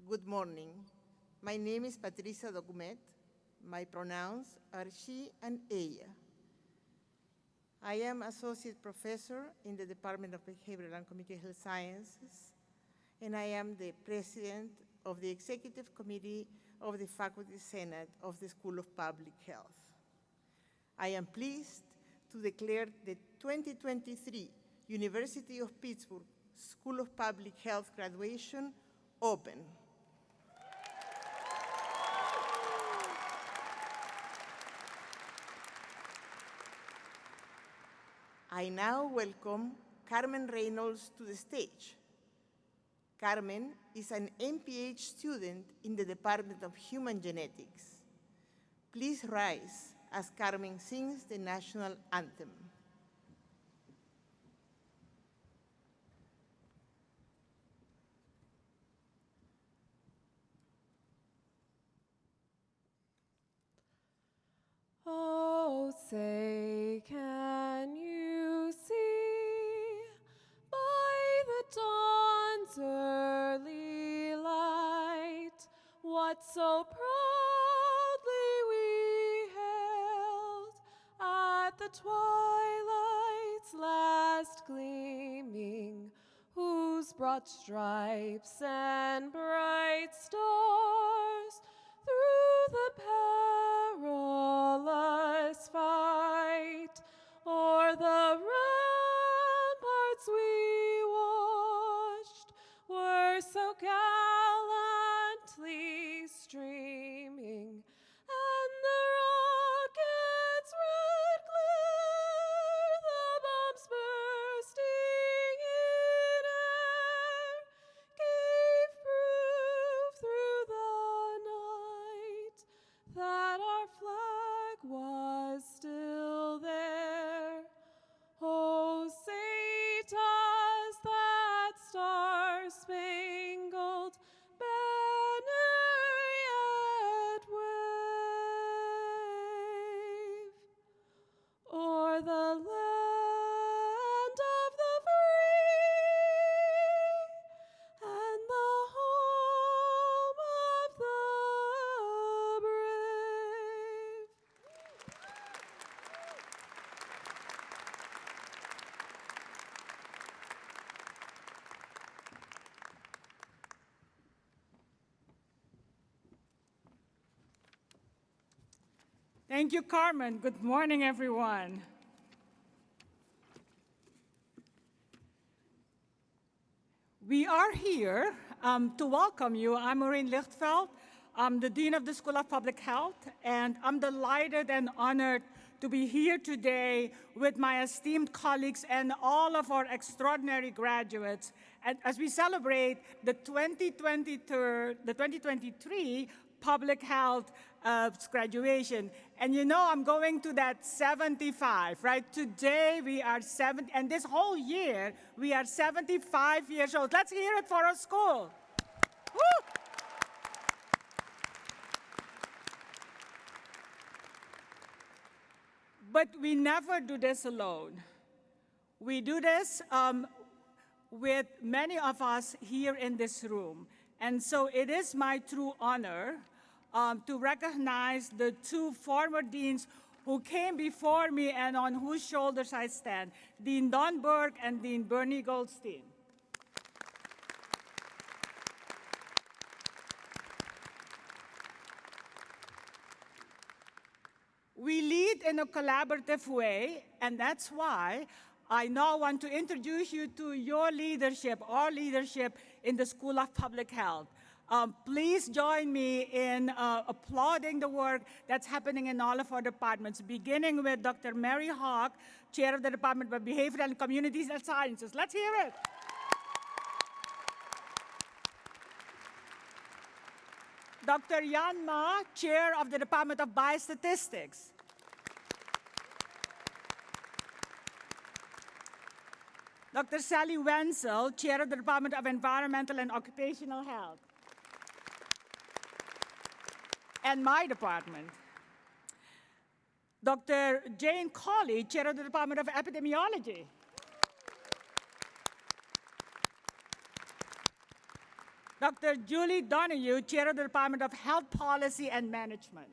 Good morning. My name is Patricia Documet. My pronouns are she and ella. I am Associate Professor in the Department of Behavioral and Community Health Sciences, and I am the President of the Executive Committee of the Faculty Senate of the School of Public Health. I am pleased to declare the 2023 University of Pittsburgh School of Public Health graduation open. I now welcome Carmen Reynolds to the stage. Carmen is an MPH student in the Department of Human Genetics. Please rise as Carmen sings the national anthem. Oh, say, can you see by the dawn's early light what so proudly we hailed at the twilight's last gleaming, whose broad stripes and bright stars through the perilous fight o'er the ramparts we watched were so gallantly streaming, and the rocket's red glare, the bombs bursting in air, gave proof through the night that our flag was still there. Oh, say does that star-spangled banner yet wave o'er the land of the free and the home of the brave? Thank you, Carmen. Good morning, everyone. We are here to welcome you. I'm Maureen Lichtveld. I'm the Dean of the School of Public Health, and I'm delighted and honored to be here today with my esteemed colleagues and all of our extraordinary graduates as we celebrate the 2023 Public Health graduation. And you know, I'm going to that 75, right? Today we are 70, and this whole year we are 75 years old. Let's hear it for our school. Woo! But we never do this alone. We do this with many of us here in this room. And so it is my true honor to recognize the two former deans who came before me and on whose shoulders I stand, Dean Don Burke and Dean Bernie Goldstein. We lead in a collaborative way, and that's why I now want to introduce you to your leadership, our leadership in the School of Public Health. Please join me in applauding the work that's happening in all of our departments, beginning with Dr. Mary Hawk, Chair of the Department of Behavioral and Community Health Sciences. Let's hear it. Dr. Yan Ma, Chair of the Department of Biostatistics. Dr. Sally Wenzel, Chair of the Department of Environmental and Occupational Health. And my department. Dr. Jane Colley, Chair of the Department of Epidemiology. Dr. Julie Donahue, Chair of the Department of Health Policy and Management.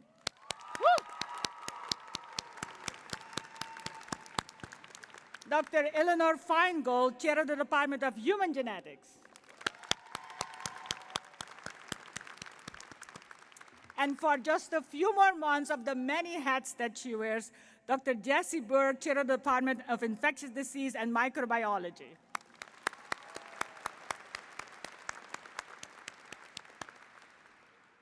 Dr. Eleanor Feingold, Chair of the Department of Human Genetics. And for just a few more months of the many hats that she wears, Dr. Jessie Burke, Chair of the Department of Infectious Disease and Microbiology.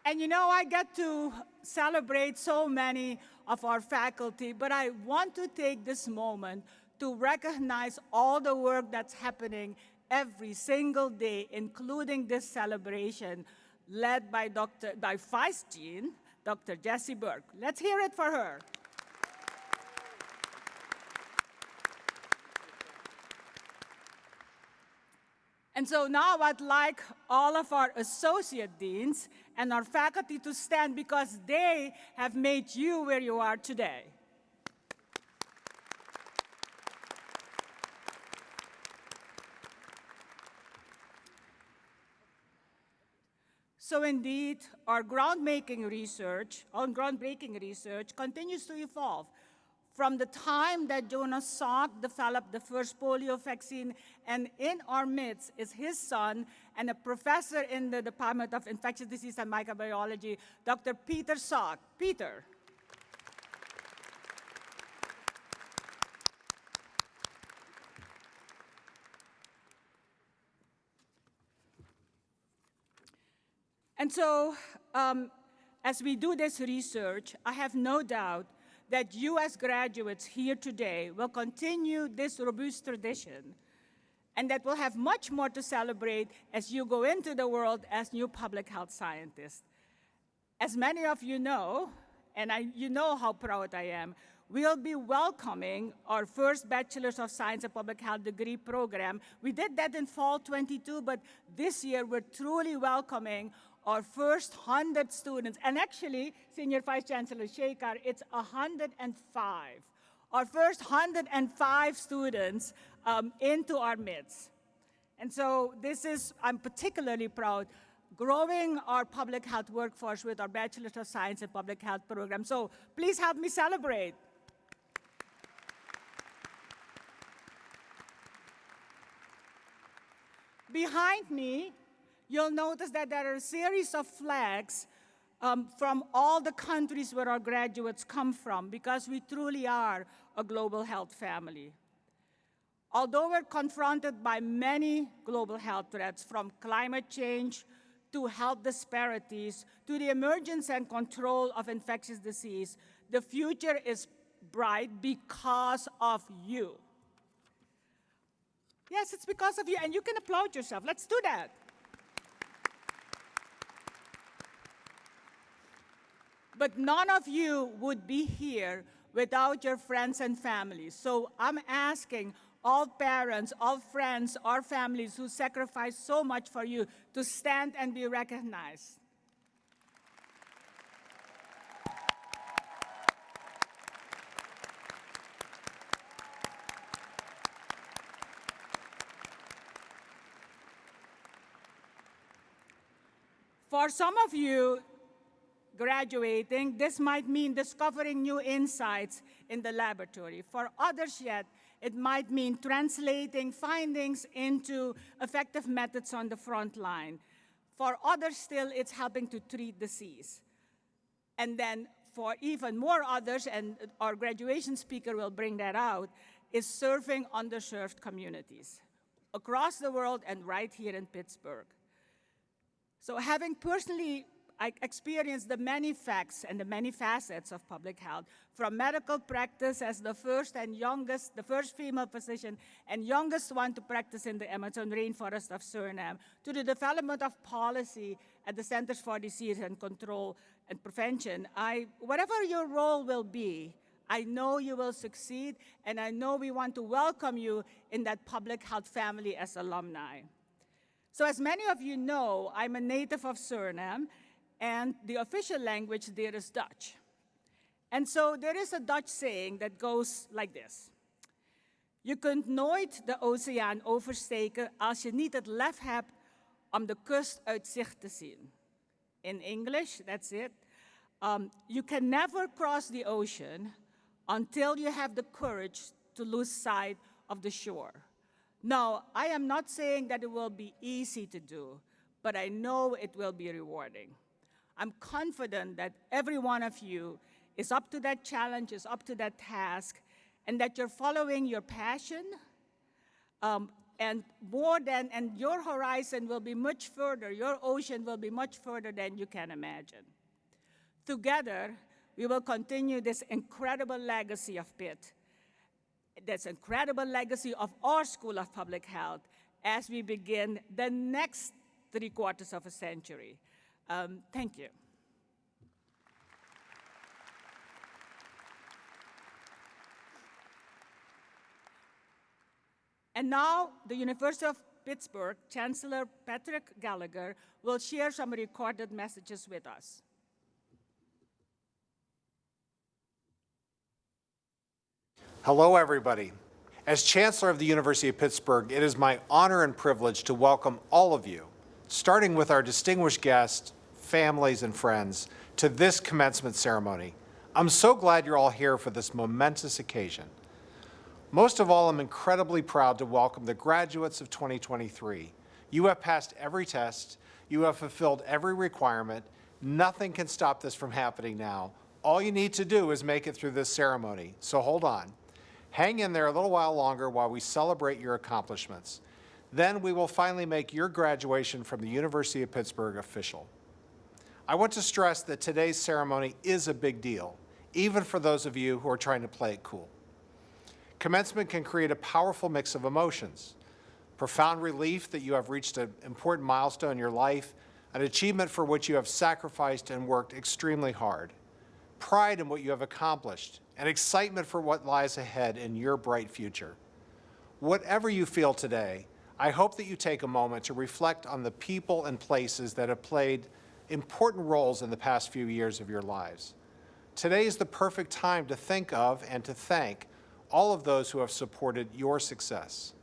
And you know, I get to celebrate so many of our faculty, but I want to take this moment to recognize all the work that's happening every single day, including this celebration, led by Vice Dean, Dr. Jessie Burke. Let's hear it for her. And so now I'd like all of our associate deans and our faculty to stand because they have made you where you are today. So indeed, our groundbreaking research continues to evolve. From the time that Jonas Salk developed the first polio vaccine, and in our midst is his son and a professor in the Department of Infectious Disease and Microbiology, Dr. Peter Salk. Peter. And so, as we do this research, I have no doubt that you as graduates here today will continue this robust tradition, and that we'll have much more to celebrate as you go into the world as new public health scientists. As many of you know, and you know how proud I am, we'll be welcoming our first Bachelor's of Science in Public Health degree program. We did that in fall 22, but this year we're truly welcoming our first 100 students, and actually, Senior Vice Chancellor Shekar, it's 105. Our first 105 students into our midst. And so I'm particularly proud, growing our public health workforce with our Bachelor's of Science in Public Health program. So please help me celebrate. Behind me, you'll notice that there are a series of flags from all the countries where our graduates come from, because we truly are a global health family. Although we're confronted by many global health threats, from climate change to health disparities to the emergence and control of infectious disease, the future is bright because of you. Yes, it's because of you, and you can applaud yourself. Let's do that. But none of you would be here without your friends and families. So I'm asking all parents, all friends, all families who sacrifice so much for you to stand and be recognized. For some of you, graduating, this might mean discovering new insights in the laboratory. For others yet, it might mean translating findings into effective methods on the front line. For others still, it's helping to treat disease. And then for even more others, and our graduation speaker will bring that out, is serving underserved communities across the world and right here in Pittsburgh. So having personally experienced the many facts and the many facets of public health, from medical practice as the first female physician and youngest one to practice in the Amazon rainforest of Suriname, to the development of policy at the Centers for Disease and Control and Prevention, whatever your role will be, I know you will succeed, and I know we want to welcome you in that public health family as alumni. So as many of you know, I'm a native of Suriname, and the official language there is Dutch. And so there is a Dutch saying that goes like this: Je kunt nooit de oceaan oversteken als je niet het lef hebt om de kust uit zicht te zien. In English, that's it. You can never cross the ocean until you have the courage to lose sight of the shore. Now, I am not saying that it will be easy to do, but I know it will be rewarding. I'm confident that every one of you is up to that challenge, is up to that task, and that you're following your passion, and your horizon will be much further, your ocean will be much further than you can imagine. Together, we will continue this incredible legacy of Pitt, this incredible legacy of our School of Public Health as we begin the next 3/4 of a century. Thank you. And now, the University of Pittsburgh Chancellor Patrick Gallagher will share some recorded messages with us. Hello, everybody. As Chancellor of the University of Pittsburgh, it is my honor and privilege to welcome all of you, starting with our distinguished guests, families, and friends, to this commencement ceremony. I'm so glad you're all here for this momentous occasion. Most of all, I'm incredibly proud to welcome the graduates of 2023. You have passed every test, you have fulfilled every requirement. Nothing can stop this from happening now. All you need to do is make it through this ceremony, so hold on. Hang in there a little while longer while we celebrate your accomplishments. Then we will finally make your graduation from the University of Pittsburgh official. I want to stress that today's ceremony is a big deal, even for those of you who are trying to play it cool. Commencement can create a powerful mix of emotions: profound relief that you have reached an important milestone in your life, an achievement for which you have sacrificed and worked extremely hard, pride in what you have accomplished, and excitement for what lies ahead in your bright future. Whatever you feel today, I hope that you take a moment to reflect on the people and places that have played important roles in the past few years of your lives. Today is the perfect time to think of and to thank all of those who have supported your success.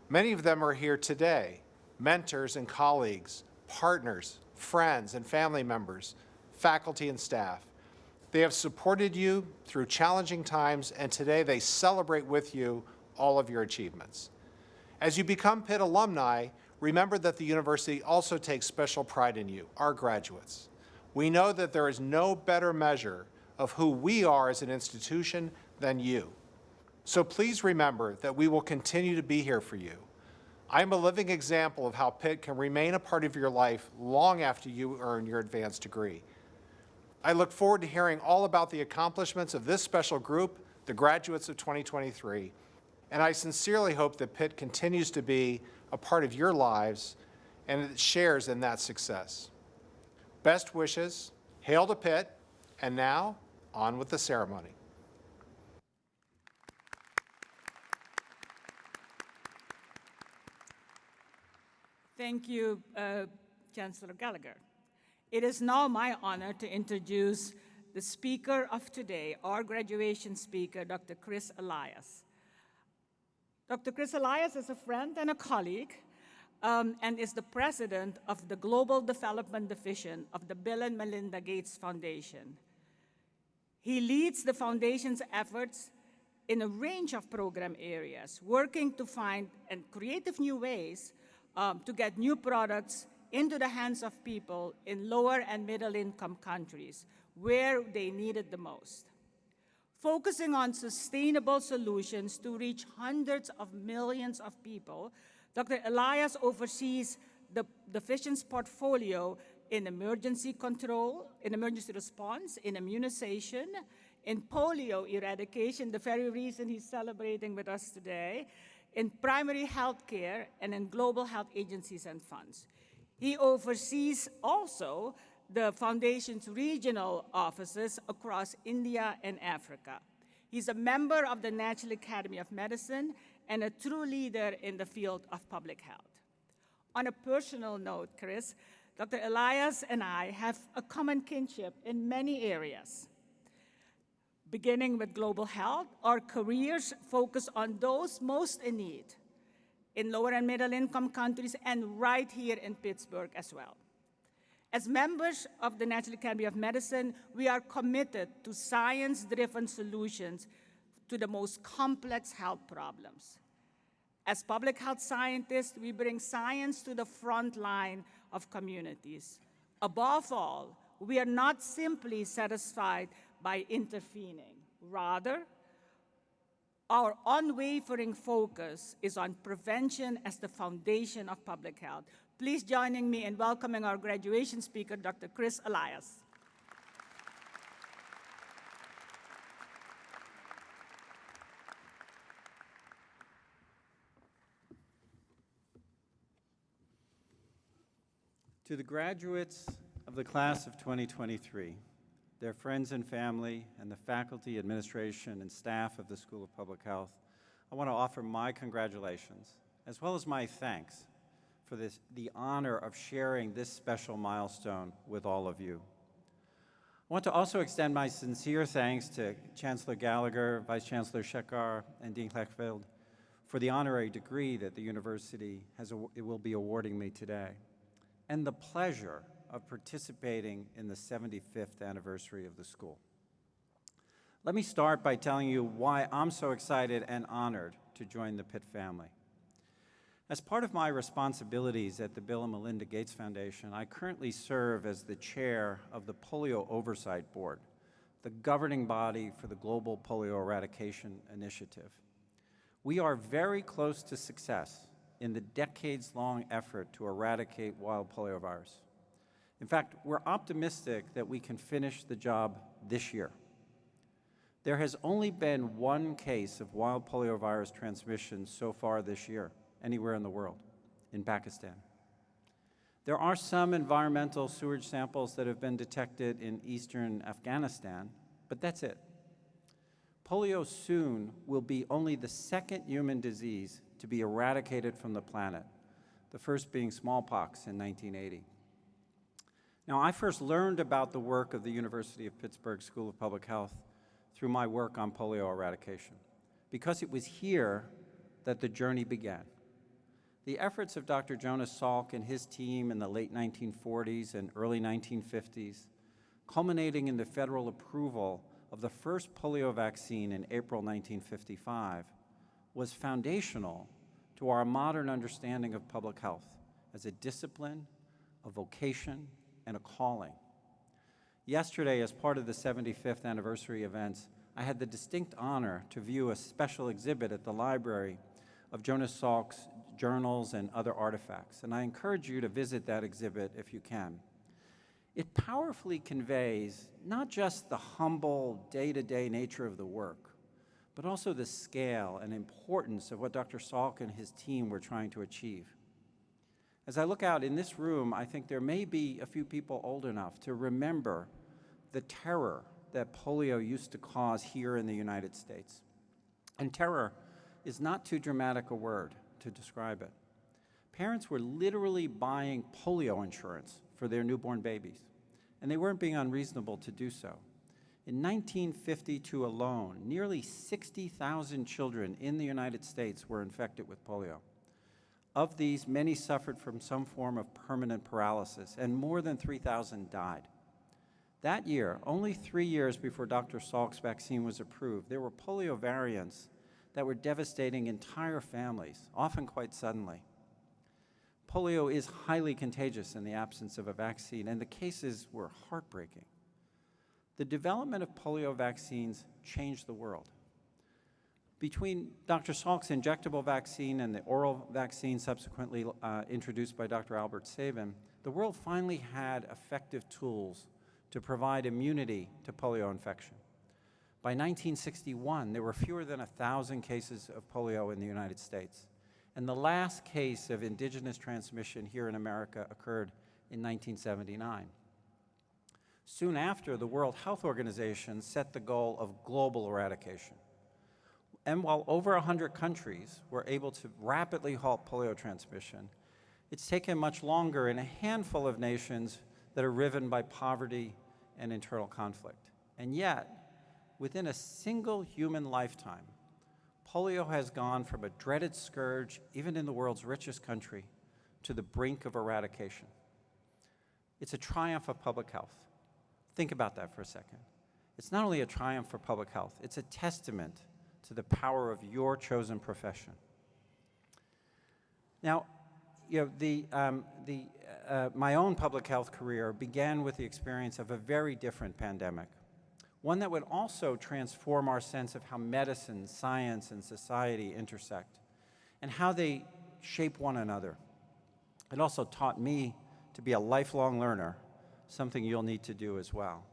Many of them are here today: mentors and colleagues, partners, friends and family members, faculty and staff. They have supported you through challenging times, and today they celebrate with you all of your achievements. As you become Pitt alumni, remember that the university also takes special pride in you, our graduates. We know that there is no better measure of who we are as an institution than you. So please remember that we will continue to be here for you. I am a living example of how Pitt can remain a part of your life long after you earn your advanced degree. I look forward to hearing all about the accomplishments of this special group, the graduates of 2023, and I sincerely hope that Pitt continues to be a part of your lives and it shares in that success. Best wishes, hail to Pitt, and now, on with the ceremony. Thank you, Chancellor Gallagher. It is now my honor to introduce the speaker of today, our graduation speaker, Dr. Chris Elias. Dr. Chris Elias is a friend and a colleague, and is the president of the Global Development Division of the Bill and Melinda Gates Foundation. He leads the foundation's efforts in a range of program areas, working to find and creative new ways to get new products into the hands of people in lower and middle income countries where they need it the most. Focusing on sustainable solutions to reach hundreds of millions of people, Dr. Elias oversees the division's portfolio in emergency control, in emergency response, in immunization, in polio eradication, the very reason he's celebrating with us today, in primary health care, and in global health agencies and funds. He oversees also the foundation's regional offices across India and Africa. He's a member of the National Academy of Medicine and a true leader in the field of public health. On a personal note, Chris, Dr. Elias and I have a common kinship in many areas. Beginning with global health, our careers focus on those most in need. in lower and middle income countries, and right here in Pittsburgh as well. As members of the National Academy of Medicine, we are committed to science-driven solutions to the most complex health problems. As public health scientists, we bring science to the front line of communities. Above all, we are not simply satisfied by intervening. Rather, our unwavering focus is on prevention as the foundation of public health. Please join me in welcoming our graduation speaker, Dr. Chris Elias. To the graduates of the class of 2023, their friends and family, and the faculty, administration, and staff of the School of Public Health, I want to offer my congratulations, as well as my thanks for the honor of sharing this special milestone with all of you. I want to also extend my sincere thanks to Chancellor Gallagher, Vice Chancellor Shekhar, and Dean Kleckfeld for the honorary degree that the university will be awarding me today, and the pleasure of participating in the 75th anniversary of the school. Let me start by telling you why I'm so excited and honored to join the Pitt family. As part of my responsibilities at the Bill and Melinda Gates Foundation, I currently serve as the chair of the Polio Oversight Board, the governing body for the Global Polio Eradication Initiative. We are very close to success in the decades-long effort to eradicate wild poliovirus. In fact, we're optimistic that we can finish the job this year. There has only been one case of wild poliovirus transmission so far this year, anywhere in the world, in Pakistan. There are some environmental sewage samples that have been detected in eastern Afghanistan, but that's it. Polio soon will be only the second human disease to be eradicated from the planet, the first being smallpox in 1980. Now, I first learned about the work of the University of Pittsburgh School of Public Health through my work on polio eradication, because it was here that the journey began. The efforts of Dr. Jonas Salk and his team in the late 1940s and early 1950s, culminating in the federal approval of the first polio vaccine in April 1955, was foundational to our modern understanding of public health as a discipline, a vocation, and a calling. Yesterday, as part of the 75th anniversary events, I had the distinct honor to view a special exhibit at the library of Jonas Salk's journals and other artifacts, and I encourage you to visit that exhibit if you can. It powerfully conveys not just the humble, day-to-day nature of the work, but also the scale and importance of what Dr. Salk and his team were trying to achieve. As I look out in this room, I think there may be a few people old enough to remember the terror that polio used to cause here in the United States. And terror is not too dramatic a word to describe it. Parents were literally buying polio insurance for their newborn babies, and they weren't being unreasonable to do so. In 1952 alone, nearly 60,000 children in the United States were infected with polio. Of these, many suffered from some form of permanent paralysis, and more than 3,000 died. That year, only 3 years before Dr. Salk's vaccine was approved, there were polio variants that were devastating entire families, often quite suddenly. Polio is highly contagious in the absence of a vaccine, and the cases were heartbreaking. The development of polio vaccines changed the world. Between Dr. Salk's injectable vaccine and the oral vaccine subsequently introduced by Dr. Albert Sabin, the world finally had effective tools to provide immunity to polio infection. By 1961, there were fewer than 1,000 cases of polio in the United States, and the last case of indigenous transmission here in America occurred in 1979. Soon after, the World Health Organization set the goal of global eradication. And while over 100 countries were able to rapidly halt polio transmission, it's taken much longer in a handful of nations that are riven by poverty and internal conflict. And yet, within a single human lifetime, polio has gone from a dreaded scourge, even in the world's richest country, to the brink of eradication. It's a triumph of public health. Think about that for a second. It's not only a triumph for public health, it's a testament to the power of your chosen profession. Now, my own public health career began with the experience of a very different pandemic, one that would also transform our sense of how medicine, science, and society intersect, and how they shape one another. It also taught me to be a lifelong learner, something you'll need to do as well.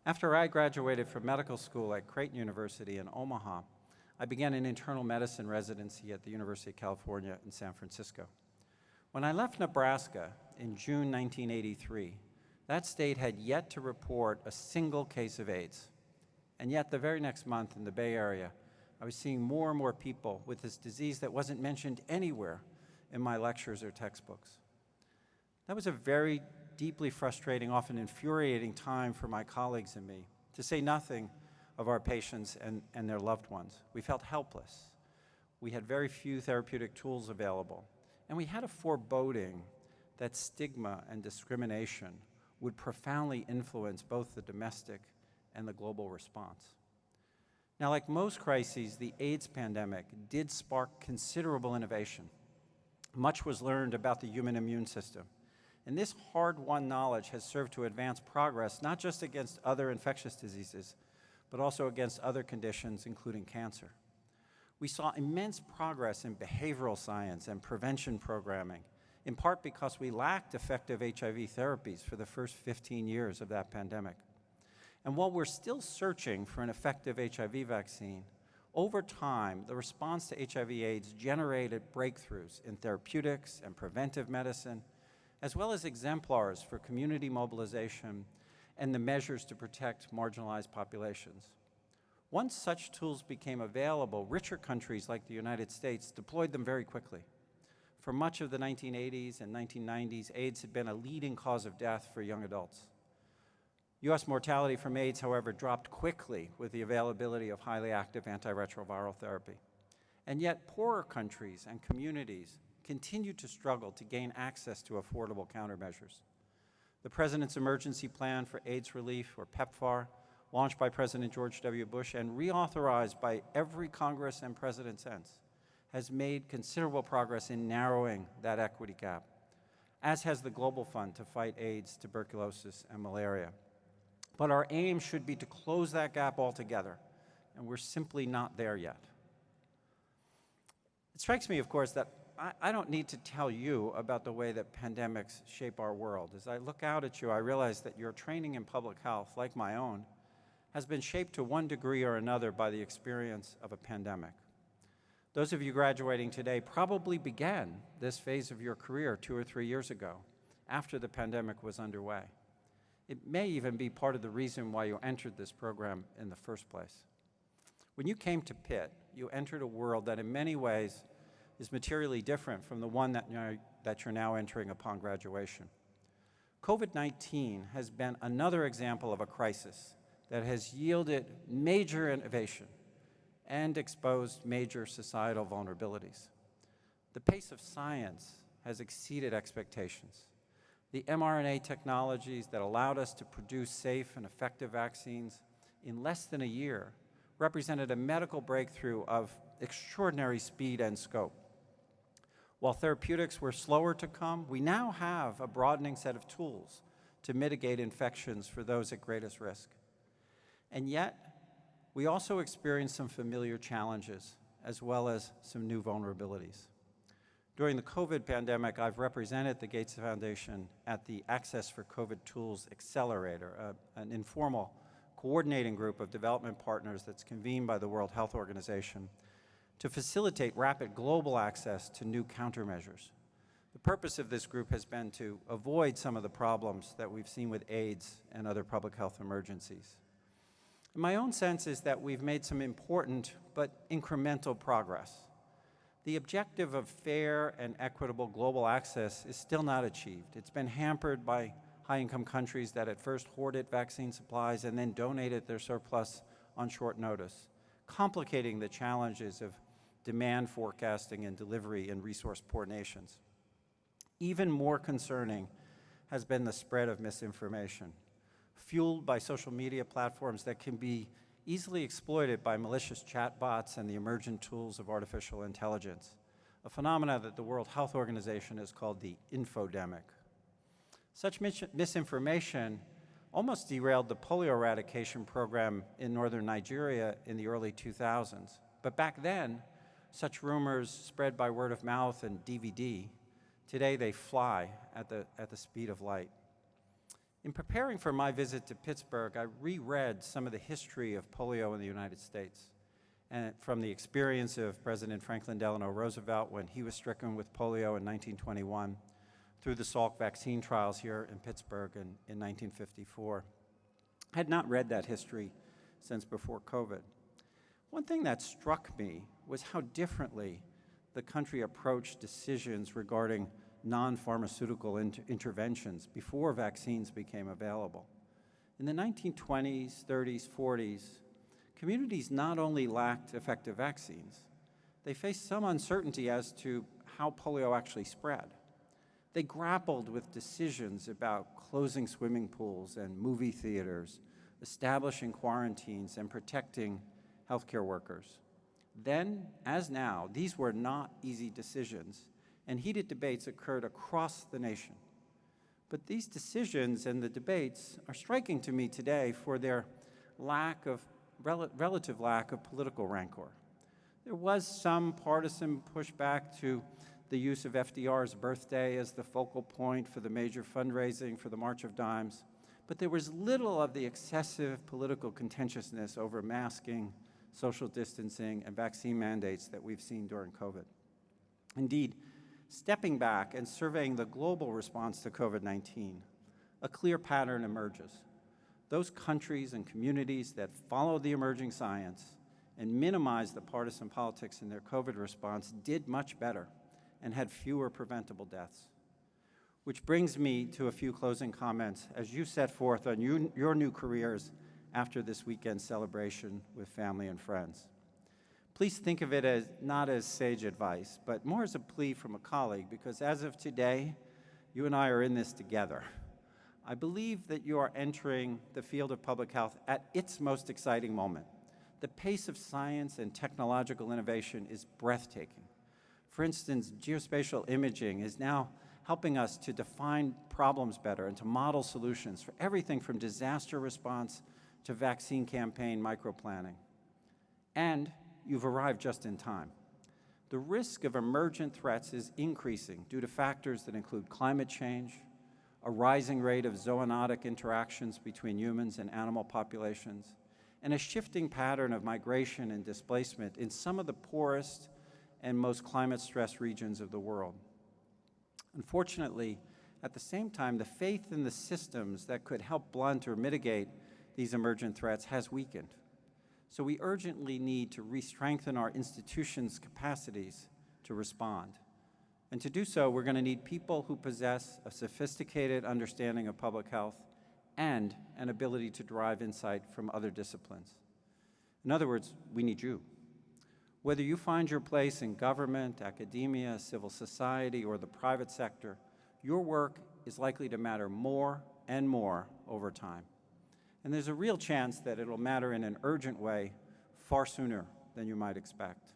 After I graduated from medical school at Creighton University in Omaha, I began an internal medicine residency at the University of California in San Francisco. When I left Nebraska in June 1983, that state had yet to report a single case of AIDS. And yet the very next month in the Bay Area, I was seeing more and more people with this disease that wasn't mentioned anywhere in my lectures or textbooks. That was a very deeply frustrating, often infuriating time for my colleagues and me, to say nothing of our patients and their loved ones. We felt helpless. We had very few therapeutic tools available, and we had a foreboding that stigma and discrimination would profoundly influence both the domestic and the global response. Now, like most crises, the AIDS pandemic did spark considerable innovation. Much was learned about the human immune system, and this hard-won knowledge has served to advance progress not just against other infectious diseases, but also against other conditions, including cancer. We saw immense progress in behavioral science and prevention programming, in part because we lacked effective HIV therapies for the first 15 years of that pandemic. And while we're still searching for an effective HIV vaccine, over time, the response to HIV/AIDS generated breakthroughs in therapeutics and preventive medicine, as well as exemplars for community mobilization and the measures to protect marginalized populations. Once such tools became available, richer countries like the United States deployed them very quickly. For much of the 1980s and 1990s, AIDS had been a leading cause of death for young adults. US mortality from AIDS, however, dropped quickly with the availability of highly active antiretroviral therapy. And yet, poorer countries and communities continued to struggle to gain access to affordable countermeasures. The President's Emergency Plan for AIDS Relief, or PEPFAR, launched by President George W. Bush and reauthorized by every Congress and president since, has made considerable progress in narrowing that equity gap, as has the Global Fund to fight AIDS, tuberculosis, and malaria. But our aim should be to close that gap altogether, and we're simply not there yet. It strikes me, of course, that I don't need to tell you about the way that pandemics shape our world. As I look out at you, I realize that your training in public health, like my own, has been shaped to one degree or another by the experience of a pandemic. Those of you graduating today probably began this phase of your career 2 or 3 years ago, after the pandemic was underway. It may even be part of the reason why you entered this program in the first place. When you came to Pitt, you entered a world that in many ways is materially different from the one that you're now entering upon graduation. COVID-19 has been another example of a crisis that has yielded major innovation and exposed major societal vulnerabilities. The pace of science has exceeded expectations. The mRNA technologies that allowed us to produce safe and effective vaccines in less than a year represented a medical breakthrough of extraordinary speed and scope. While therapeutics were slower to come, we now have a broadening set of tools to mitigate infections for those at greatest risk. And yet, we also experienced some familiar challenges, as well as some new vulnerabilities. During the COVID pandemic, I've represented the Gates Foundation at the Access for COVID Tools Accelerator, an informal coordinating group of development partners that's convened by the World Health Organization to facilitate rapid global access to new countermeasures. The purpose of this group has been to avoid some of the problems that we've seen with AIDS and other public health emergencies. And my own sense is that we've made some important but incremental progress. The objective of fair and equitable global access is still not achieved. It's been hampered by high-income countries that at first hoarded vaccine supplies and then donated their surplus on short notice, complicating the challenges of demand forecasting and delivery in resource-poor nations. Even more concerning has been the spread of misinformation, fueled by social media platforms that can be easily exploited by malicious chatbots and the emergent tools of artificial intelligence, a phenomenon that the World Health Organization has called the infodemic. Such misinformation almost derailed the polio eradication program in northern Nigeria in the early 2000s. But back then, such rumors spread by word of mouth and DVD. Today, they fly at the speed of light. In preparing for my visit to Pittsburgh, I reread some of the history of polio in the United States, and from the experience of President Franklin Delano Roosevelt when he was stricken with polio in 1921, through the Salk vaccine trials here in Pittsburgh in 1954. I had not read that history since before COVID. One thing that struck me was how differently the country approached decisions regarding non-pharmaceutical interventions before vaccines became available. In the 1920s, 30s, 40s, communities not only lacked effective vaccines, they faced some uncertainty as to how polio actually spread. They grappled with decisions about closing swimming pools and movie theaters, establishing quarantines, and protecting healthcare workers. Then, as now, these were not easy decisions, and heated debates occurred across the nation. But these decisions and the debates are striking to me today for their relative lack of political rancor. There was some partisan pushback to the use of FDR's birthday as the focal point for the major fundraising for the March of Dimes, but there was little of the excessive political contentiousness over masking, social distancing, and vaccine mandates that we've seen during COVID. Indeed, stepping back and surveying the global response to COVID-19, a clear pattern emerges. Those countries and communities that follow the emerging science and minimize the partisan politics in their COVID response did much better and had fewer preventable deaths. Which brings me to a few closing comments as you set forth on your new careers after this weekend's celebration with family and friends. Please think of it as not as sage advice, but more as a plea from a colleague, because as of today, you and I are in this together. I believe that you are entering the field of public health at its most exciting moment. The pace of science and technological innovation is breathtaking. For instance, geospatial imaging is now helping us to define problems better and to model solutions for everything from disaster response to vaccine campaign microplanning. And you've arrived just in time. The risk of emergent threats is increasing due to factors that include climate change, a rising rate of zoonotic interactions between humans and animal populations, and a shifting pattern of migration and displacement in some of the poorest and most climate-stressed regions of the world. Unfortunately, at the same time, the faith in the systems that could help blunt or mitigate these emergent threats has weakened. So we urgently need to re-strengthen our institutions' capacities to respond. And to do so, we're going to need people who possess a sophisticated understanding of public health and an ability to derive insight from other disciplines. In other words, we need you. Whether you find your place in government, academia, civil society, or the private sector, your work is likely to matter more and more over time. And there's a real chance that it'll matter in an urgent way far sooner than you might expect.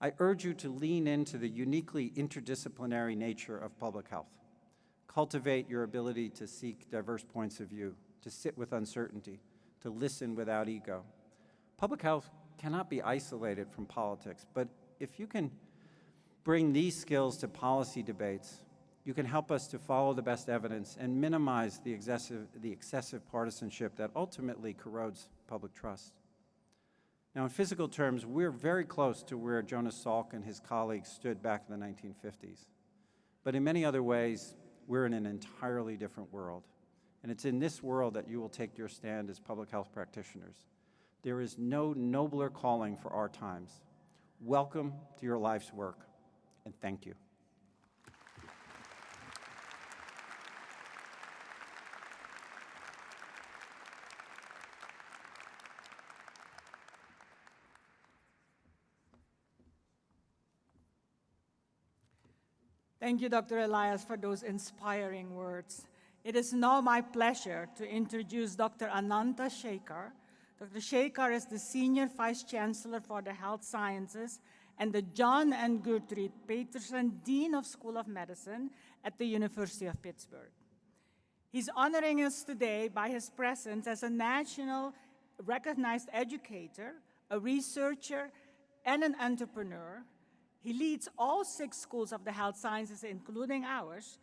I urge you to lean into the uniquely interdisciplinary nature of public health. Cultivate your ability to seek diverse points of view, to sit with uncertainty, to listen without ego. Public health cannot be isolated from politics, but if you can bring these skills to policy debates, you can help us to follow the best evidence and minimize the excessive partisanship that ultimately corrodes public trust. Now, in physical terms, we're very close to where Jonas Salk and his colleagues stood back in the 1950s. But in many other ways, we're in an entirely different world. And it's in this world that you will take your stand as public health practitioners. There is no nobler calling for our times. Welcome to your life's work, and thank you. Thank you, Dr. Elias, for those inspiring words. It is now my pleasure to introduce Dr. Ananta Shekhar. Dr. Shekhar is the Senior Vice Chancellor for the Health Sciences and the John and Gertrude Peterson Dean of School of Medicine at the University of Pittsburgh. He's honoring us today by his presence as a national recognized educator, a researcher, and an entrepreneur. He leads all 6 schools of the health sciences, including ours,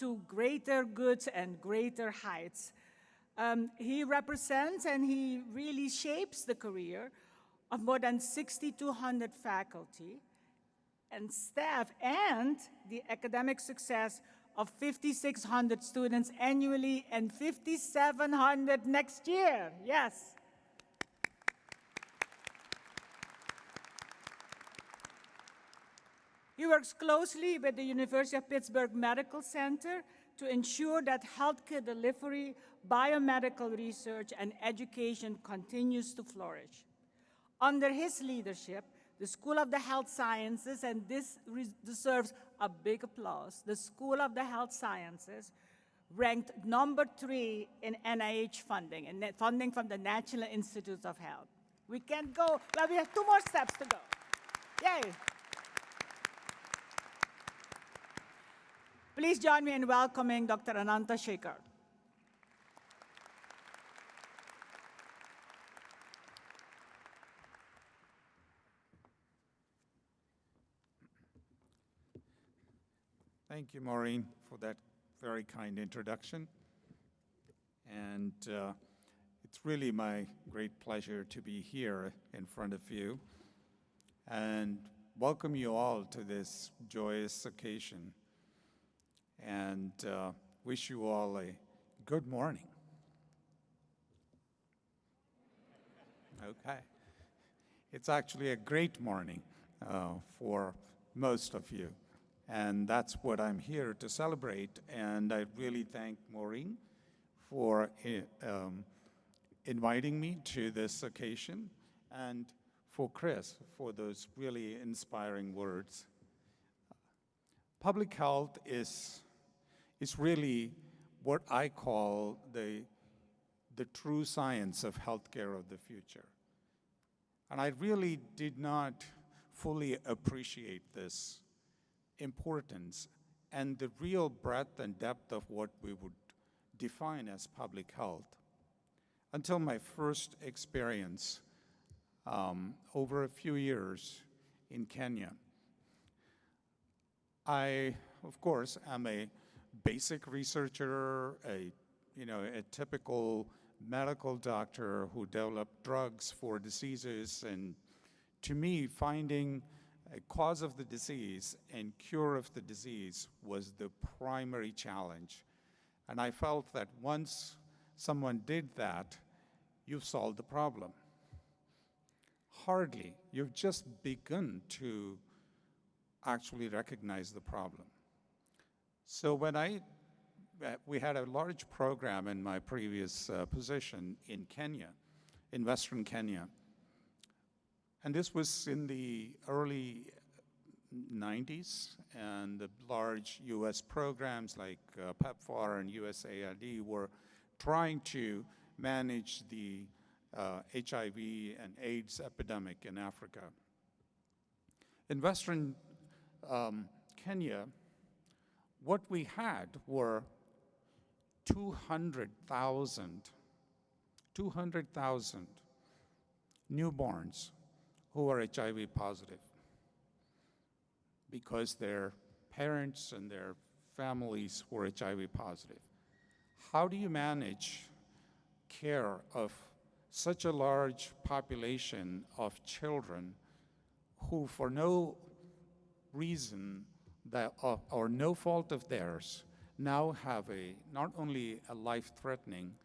to greater goods and greater heights. He represents and he really shapes the career of more than 6,200 faculty and staff and the academic success of 5,600 students annually and 5,700 next year. Yes. He works closely with the University of Pittsburgh Medical Center to ensure that healthcare delivery, biomedical research, and education continues to flourish. Under his leadership, the School of the Health Sciences, and this deserves a big applause, the School of the Health Sciences ranked number 3 in NIH funding, and funding from the National Institutes of Health. We can't go, well, we have 2 more steps to go. Yay! Please join me in welcoming Dr. Ananta Shekhar. Thank you, Maureen, for that very kind introduction. And it's really my great pleasure to be here in front of you and welcome you all to this joyous occasion and wish you all a good morning. Okay. It's actually a great morning for most of you. And that's what I'm here to celebrate. And I really thank Maureen for inviting me to this occasion, and for Chris for those really inspiring words. Public health is really what I call the true science of healthcare of the future. And I really did not fully appreciate this importance and the real breadth and depth of what we would define as public health until my first experience over a few years in Kenya. I, of course, am a basic researcher, a typical medical doctor who developed drugs for diseases, and to me, finding a cause of the disease and cure of the disease was the primary challenge. And I felt that once someone did that, you've solved the problem. Hardly. You've just begun to actually recognize the problem. So when we had a large program in my previous position in Kenya, in Western Kenya, and this was in the early 90s, and the large US programs like PEPFAR and USAID were trying to manage the HIV and AIDS epidemic in Africa. In Western Kenya, what we had were 200,000 newborns who are HIV positive because their parents and their families were HIV positive. How do you manage care of such a large population of children who, for no reason or no fault of theirs, now have not only a life-threatening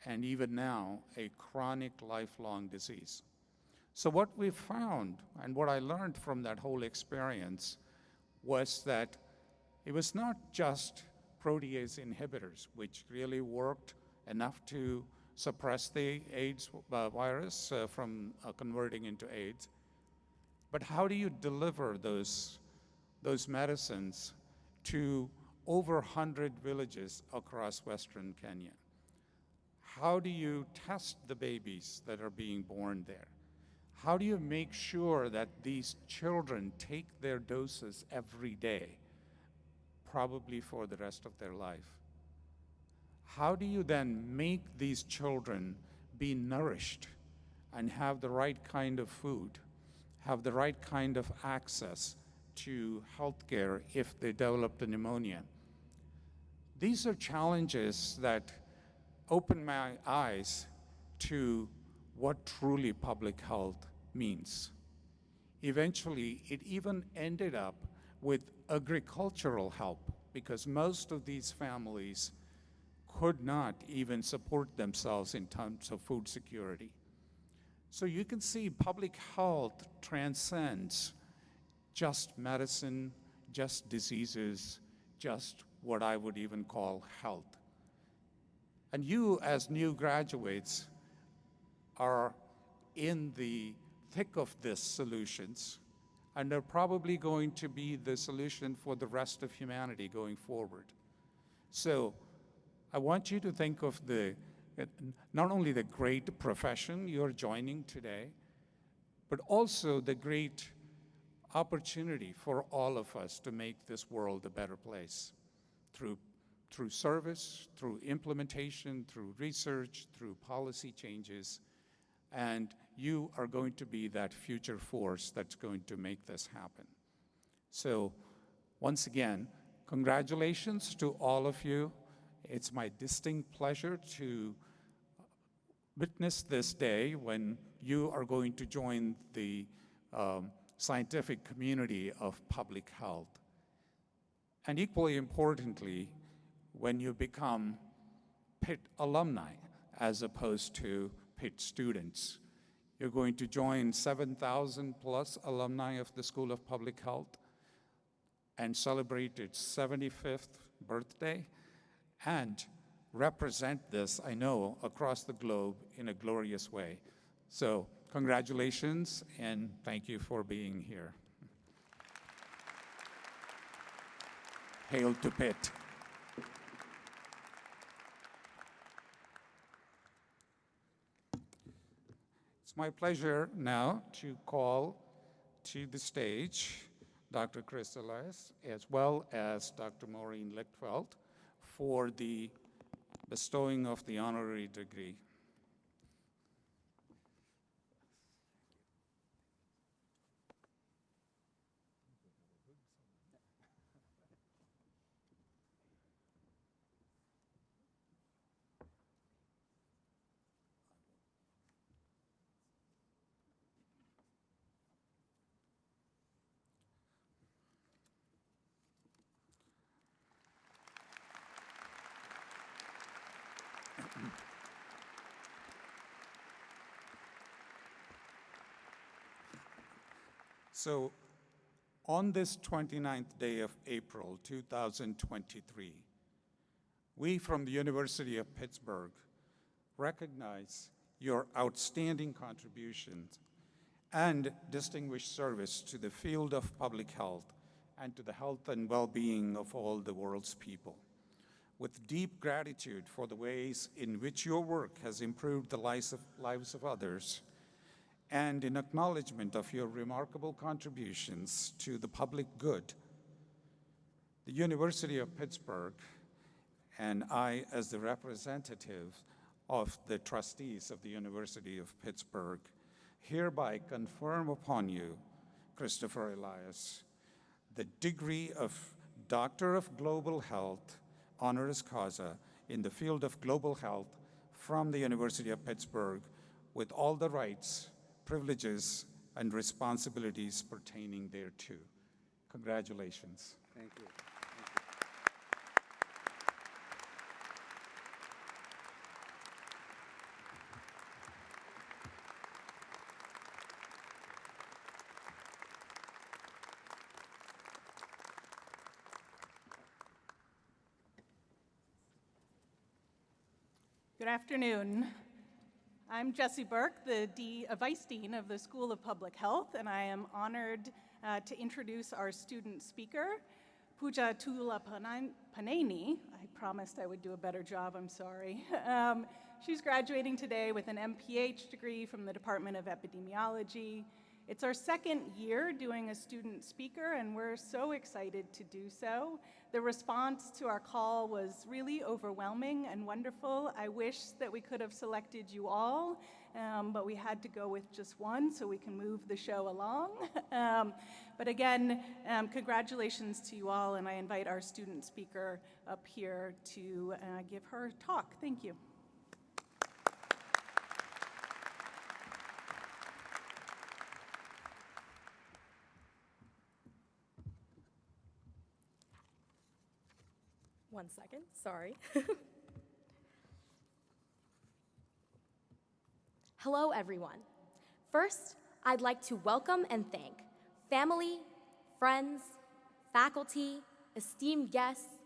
and even now a chronic lifelong disease? So what we found, and what I learned from that whole experience, was that it was not just protease inhibitors, which really worked enough to suppress the AIDS virus from converting into AIDS, but how do you deliver those those medicines to over 100 villages across Western Kenya? How do you test the babies that are being born there? How do you make sure that these children take their doses every day, probably for the rest of their life? How do you then make these children be nourished and have the right kind of food, have the right kind of access to healthcare if they developed a pneumonia? These are challenges that open my eyes to what truly public health means. Eventually, it even ended up with agricultural help because most of these families could not even support themselves in terms of food security. So you can see public health transcends just medicine, just diseases, just what I would even call health. And you, as new graduates, are in the thick of these solutions, and they're probably going to be the solution for the rest of humanity going forward. So I want you to think of not only the great profession you're joining today, but also the great opportunity for all of us to make this world a better place through service, through implementation, through research, through policy changes. And you are going to be that future force that's going to make this happen. So once again, congratulations to all of you. It's my distinct pleasure to witness this day when you are going to join the scientific community of public health. And equally importantly, when you become Pitt alumni as opposed to Pitt students. You're going to join 7,000 plus alumni of the School of Public Health and celebrate its 75th birthday and represent this, I know, across the globe in a glorious way. So congratulations and thank you for being here. Hail to Pitt. It's my pleasure now to call to the stage Dr. Chris Elias as well as Dr. Maureen Lichtfeld for the bestowing of the honorary degree. So on this 29th day of April, 2023, we from the University of Pittsburgh recognize your outstanding contributions and distinguished service to the field of public health and to the health and well-being of all the world's people. With deep gratitude for the ways in which your work has improved the lives of others, and in acknowledgement of your remarkable contributions to the public good, the University of Pittsburgh and I, as the representative of the trustees of the University of Pittsburgh, hereby confirm upon you, Christopher Elias, the degree of Doctor of Global Health, honoris causa, in the field of global health from the University of Pittsburgh with all the rights, privileges, and responsibilities pertaining thereto. Congratulations. Thank you. Good afternoon. I'm Jessie Burke, the Vice Dean of the School of Public Health, and I am honored to introduce our student speaker, Pooja Paneni. I promised I would do a better job, I'm sorry. She's graduating today with an MPH degree from the Department of Epidemiology. It's our second year doing a student speaker, and we're so excited to do so. The response to our call was really overwhelming and wonderful. I wish that we could have selected you all, but we had to go with just one so we can move the show along. But again, congratulations to you all, and I invite our student speaker up here to give her talk. Thank you. One second, sorry. Hello, everyone. First, I'd like to welcome and thank family, friends, faculty, esteemed guests,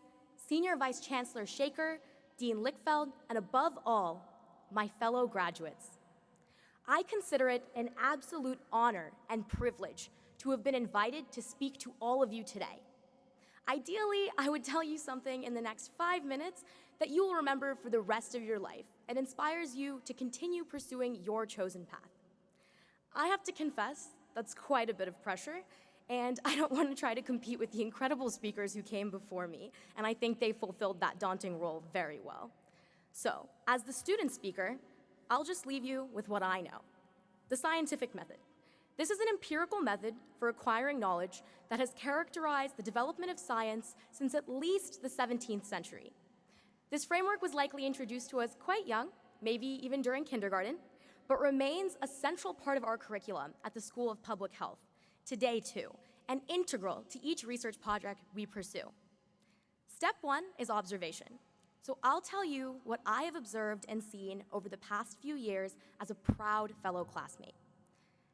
Senior Vice Chancellor Shaker, Dean Lickfeld, and above all, my fellow graduates. I consider it an absolute honor and privilege to have been invited to speak to all of you today. Ideally, I would tell you something in the next 5 minutes that you will remember for the rest of your life and inspires you to continue pursuing your chosen path. I have to confess, that's quite a bit of pressure, and I don't want to try to compete with the incredible speakers who came before me, and I think they fulfilled that daunting role very well. So, as the student speaker, I'll just leave you with what I know, the scientific method. This is an empirical method for acquiring knowledge that has characterized the development of science since at least the 17th century. This framework was likely introduced to us quite young, maybe even during kindergarten, but remains a central part of our curriculum at the School of Public Health, today too, and integral to each research project we pursue. Step one is observation. So I'll tell you what I have observed and seen over the past few years as a proud fellow classmate.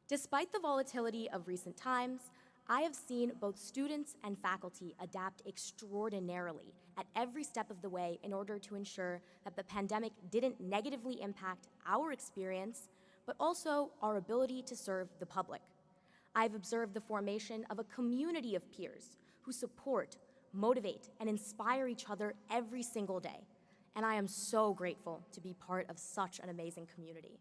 Despite the volatility of recent times, I have seen both students and faculty adapt extraordinarily at every step of the way in order to ensure that the pandemic didn't negatively impact our experience, but also our ability to serve the public. I've observed the formation of a community of peers who support, motivate, and inspire each other every single day, and I am so grateful to be part of such an amazing community.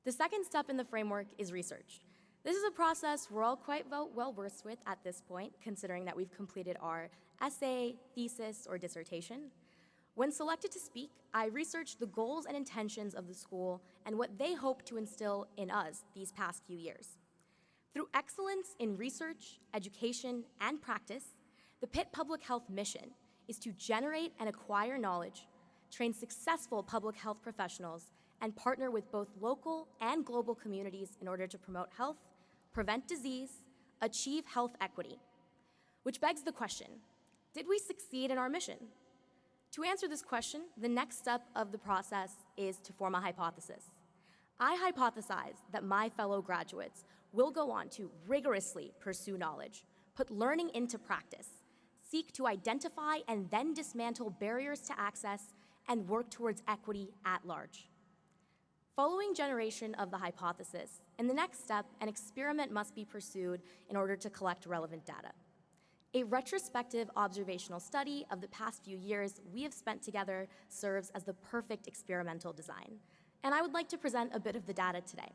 The second step in the framework is research. This is a process we're all quite well versed with at this point, considering that we've completed our essay, thesis, or dissertation. When selected to speak, I researched the goals and intentions of the school and what they hope to instill in us these past few years. Through excellence in research, education, and practice, the Pitt Public Health mission is to generate and acquire knowledge, train successful public health professionals, and partner with both local and global communities in order to promote health, prevent disease, achieve health equity. Which begs the question, did we succeed in our mission? To answer this question, the next step of the process is to form a hypothesis. I hypothesize that my fellow graduates will go on to rigorously pursue knowledge, put learning into practice, seek to identify and then dismantle barriers to access, and work towards equity at large. Following generation of the hypothesis, in the next step, an experiment must be pursued in order to collect relevant data. A retrospective observational study of the past few years we have spent together serves as the perfect experimental design, and I would like to present a bit of the data today.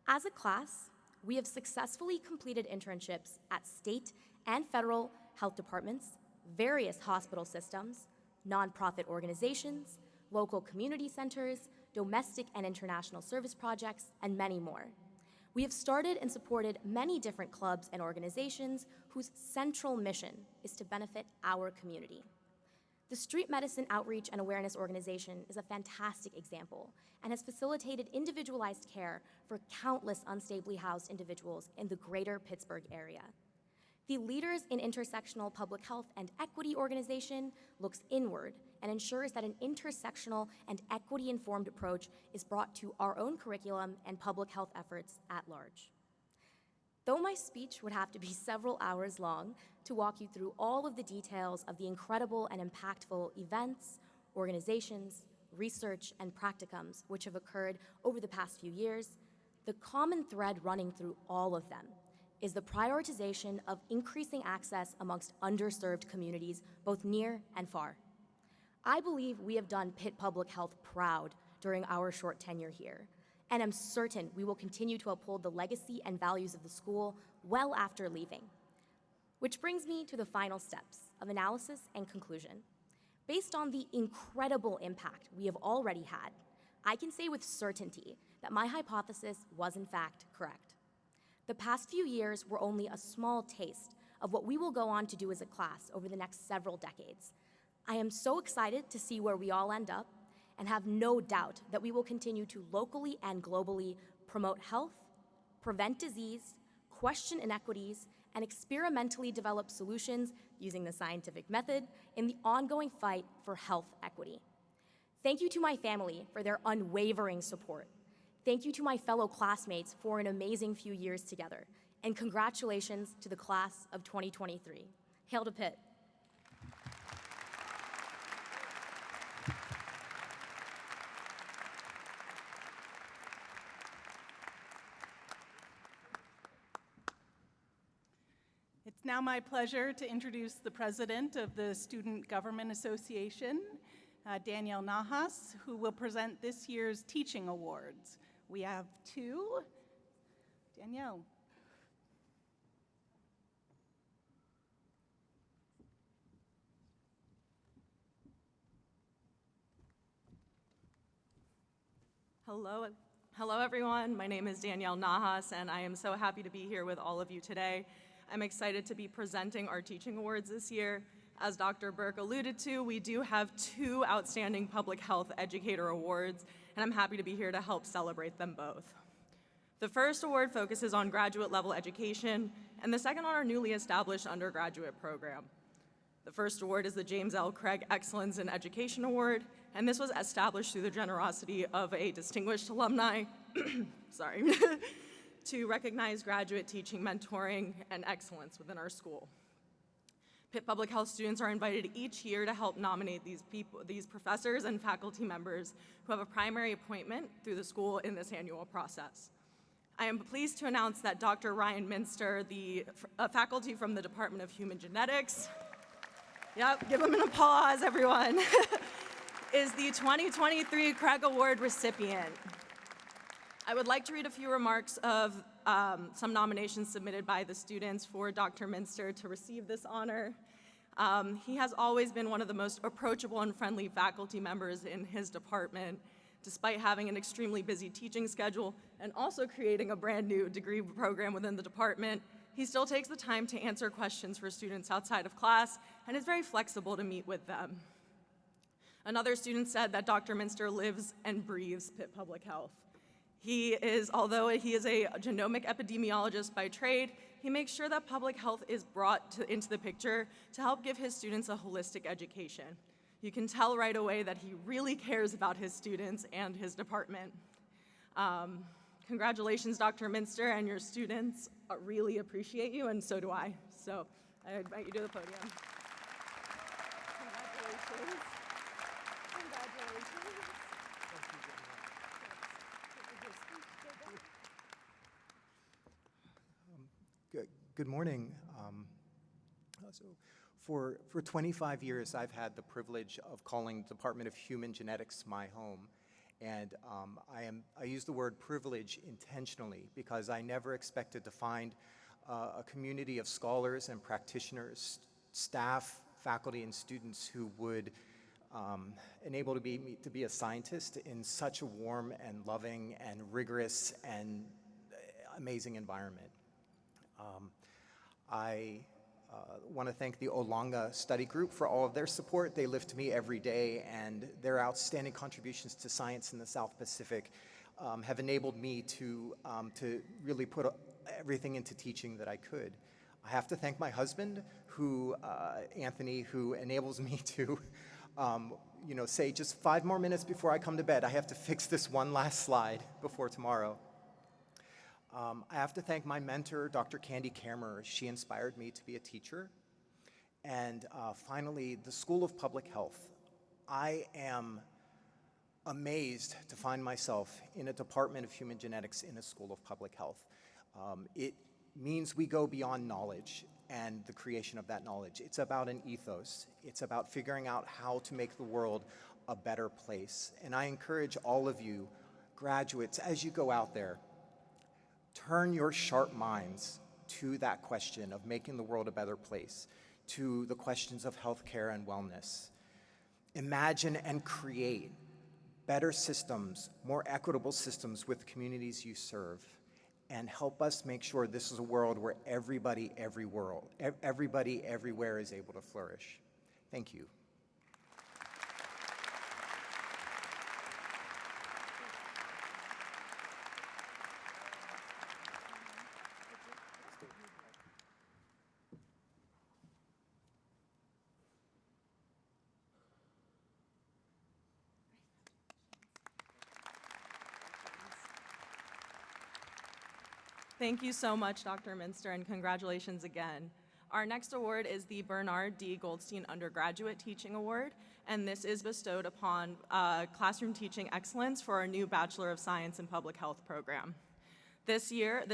As a class, we have successfully completed internships at state and federal health departments, various hospital systems, nonprofit organizations, local community centers, domestic and international service projects, and many more. We have started and supported many different clubs and organizations whose central mission is to benefit our community. The Street Medicine Outreach and Awareness Organization is a fantastic example and has facilitated individualized care for countless unstably housed individuals in the greater Pittsburgh area. The Leaders in Intersectional Public Health and Equity organization looks inward and ensures that an intersectional and equity-informed approach is brought to our own curriculum and public health efforts at large. Though my speech would have to be several hours long to walk you through all of the details of the incredible and impactful events, organizations, research, and practicums which have occurred over the past few years, the common thread running through all of them is the prioritization of increasing access amongst underserved communities, both near and far. I believe we have done Pitt Public Health proud during our short tenure here, and I'm certain we will continue to uphold the legacy and values of the school well after leaving. Which brings me to the final steps of analysis and conclusion. Based on the incredible impact we have already had, I can say with certainty that my hypothesis was in fact correct. The past few years were only a small taste of what we will go on to do as a class over the next several decades. I am so excited to see where we all end up and have no doubt that we will continue to locally and globally promote health, prevent disease, question inequities, and experimentally develop solutions using the scientific method in the ongoing fight for health equity. Thank you to my family for their unwavering support. Thank you to my fellow classmates for an amazing few years together. And congratulations to the class of 2023. Hail to Pitt. It's now my pleasure to introduce the president of the Student Government Association, Danielle Nahas, who will present this year's teaching awards. We have two. Danielle. Hello everyone. My name is Danielle Nahas, and I am so happy to be here with all of you today. I'm excited to be presenting our teaching awards this year. As Dr. Burke alluded to, we do have two outstanding public health educator awards, and I'm happy to be here to help celebrate them both. The first award focuses on graduate level education, and the second on our newly established undergraduate program. The first award is the James L. Craig Excellence in Education Award, and this was established through the generosity of a distinguished alumni, to recognize graduate teaching, mentoring, and excellence within our school. Pitt Public Health students are invited each year to help nominate these professors and faculty members who have a primary appointment through the school in this annual process. I am pleased to announce that Dr. Ryan Minster, a faculty from the Department of Human Genetics, give him an applause, everyone, is the 2023 Craig Award recipient. I would like to read a few remarks of some nominations submitted by the students for Dr. Minster to receive this honor. He has always been one of the most approachable and friendly faculty members in his department, despite having an extremely busy teaching schedule and also creating a brand new degree program within the department. He still takes the time to answer questions for students outside of class and is very flexible to meet with them. Another student said that Dr. Minster lives and breathes Pitt Public Health. Although he is a genomic epidemiologist by trade, he makes sure that public health is brought into the picture to help give his students a holistic education. You can tell right away that he really cares about his students and his department. Congratulations, Dr. Minster, and your students really appreciate you, and so do I. So I invite you to the podium. Congratulations. Congratulations. Good morning. For 25 years, I've had the privilege of calling the Department of Human Genetics my home. And I use the word privilege intentionally because I never expected to find a community of scholars and practitioners, staff, faculty, and students who would enable me to be a scientist in such a warm and loving and rigorous and amazing environment. I want to thank the Olanga Study Group for all of their support. They lift me every day, and their outstanding contributions to science in the South Pacific have enabled me to really put everything into teaching that I could. I have to thank my husband, Anthony, who enables me to say just 5 more minutes before I come to bed, I have to fix this one last slide before tomorrow. I have to thank my mentor, Dr. Candy Kammerer. She inspired me to be a teacher. And finally, the School of Public Health. I am amazed to find myself in a Department of Human Genetics in a School of Public Health. It means we go beyond knowledge and the creation of that knowledge. It's about an ethos. It's about figuring out how to make the world a better place. And I encourage all of you, graduates, as you go out there, turn your sharp minds to that question of making the world a better place, to the questions of healthcare and wellness. Imagine and create better systems, more equitable systems with the communities you serve, and help us make sure this is a world where everybody everywhere is able to flourish. Thank you. Thank you so much, Dr. Minster, and congratulations again. Our next award is the Bernard D. Goldstein Undergraduate Teaching Award, and this is bestowed upon classroom teaching excellence for our new Bachelor of Science in Public Health program. This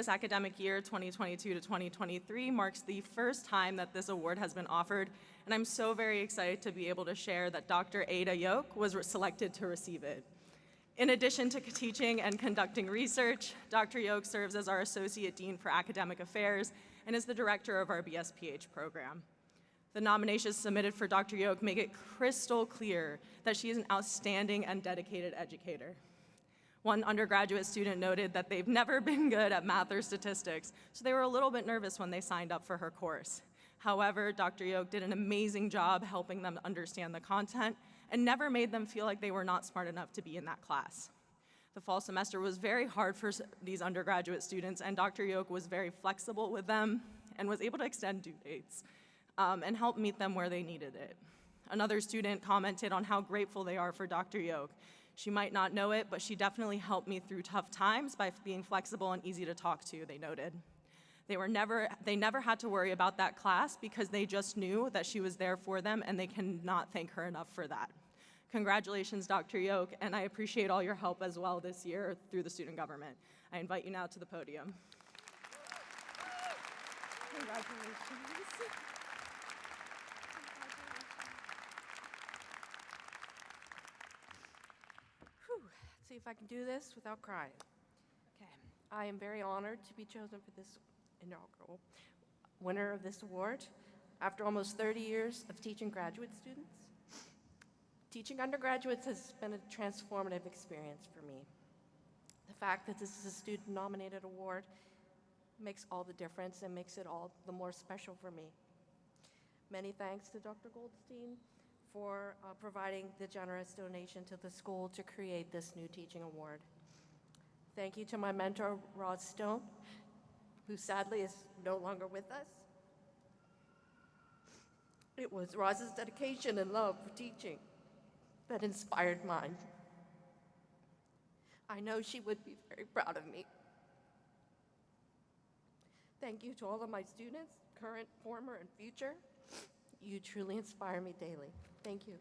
academic year, 2022 to 2023, marks the first time that this award has been offered, and I'm so very excited to be able to share that Dr. Ada Yoke was selected to receive it. In addition to teaching and conducting research, Dr. Yoke serves as our Associate Dean for Academic Affairs and is the director of our BSPH program. The nominations submitted for Dr. Yoke make it crystal clear that she is an outstanding and dedicated educator. One undergraduate student noted that they've never been good at math or statistics, so they were a little bit nervous when they signed up for her course. However, Dr. Yoke did an amazing job helping them understand the content and never made them feel like they were not smart enough to be in that class. The fall semester was very hard for these undergraduate students, and Dr. Yoke was very flexible with them and was able to extend due dates and help meet them where they needed it. Another student commented on how grateful they are for Dr. Yoke. She might not know it, but she definitely helped me through tough times by being flexible and easy to talk to, they noted. They never had to worry about that class because they just knew that she was there for them, and they cannot thank her enough for that. Congratulations, Dr. Yoke, and I appreciate all your help as well this year through the student government. I invite you now to the podium. Congratulations. Whew. Let's see if I can do this without crying. Okay. I am very honored to be chosen for this inaugural winner of this award. After almost 30 years of teaching graduate students, teaching undergraduates has been a transformative experience for me. The fact that this is a student-nominated award makes all the difference and makes it all the more special for me. Many thanks to Dr. Goldstein for providing the generous donation to the school to create this new teaching award. Thank you to my mentor, Roz Stone, who sadly is no longer with us. It was Roz's dedication and love for teaching that inspired mine. I know she would be very proud of me. Thank you to all of my students, current, former, and future. You truly inspire me daily. Thank you.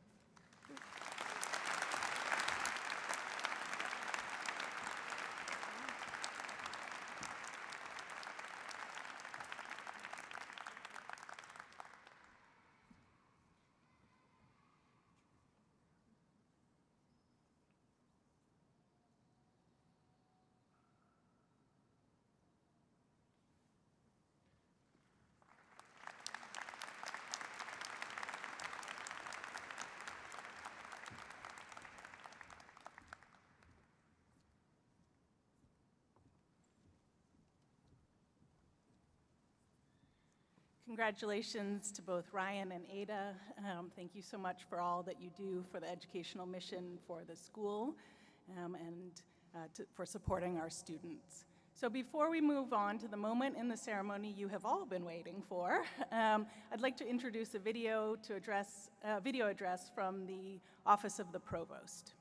Congratulations to both Ryan and Ada. Thank you so much for all that you do for the educational mission for the school and for supporting our students. So before we move on to the moment in the ceremony you have all been waiting for, I'd like to introduce a video address from the Office of the Provost.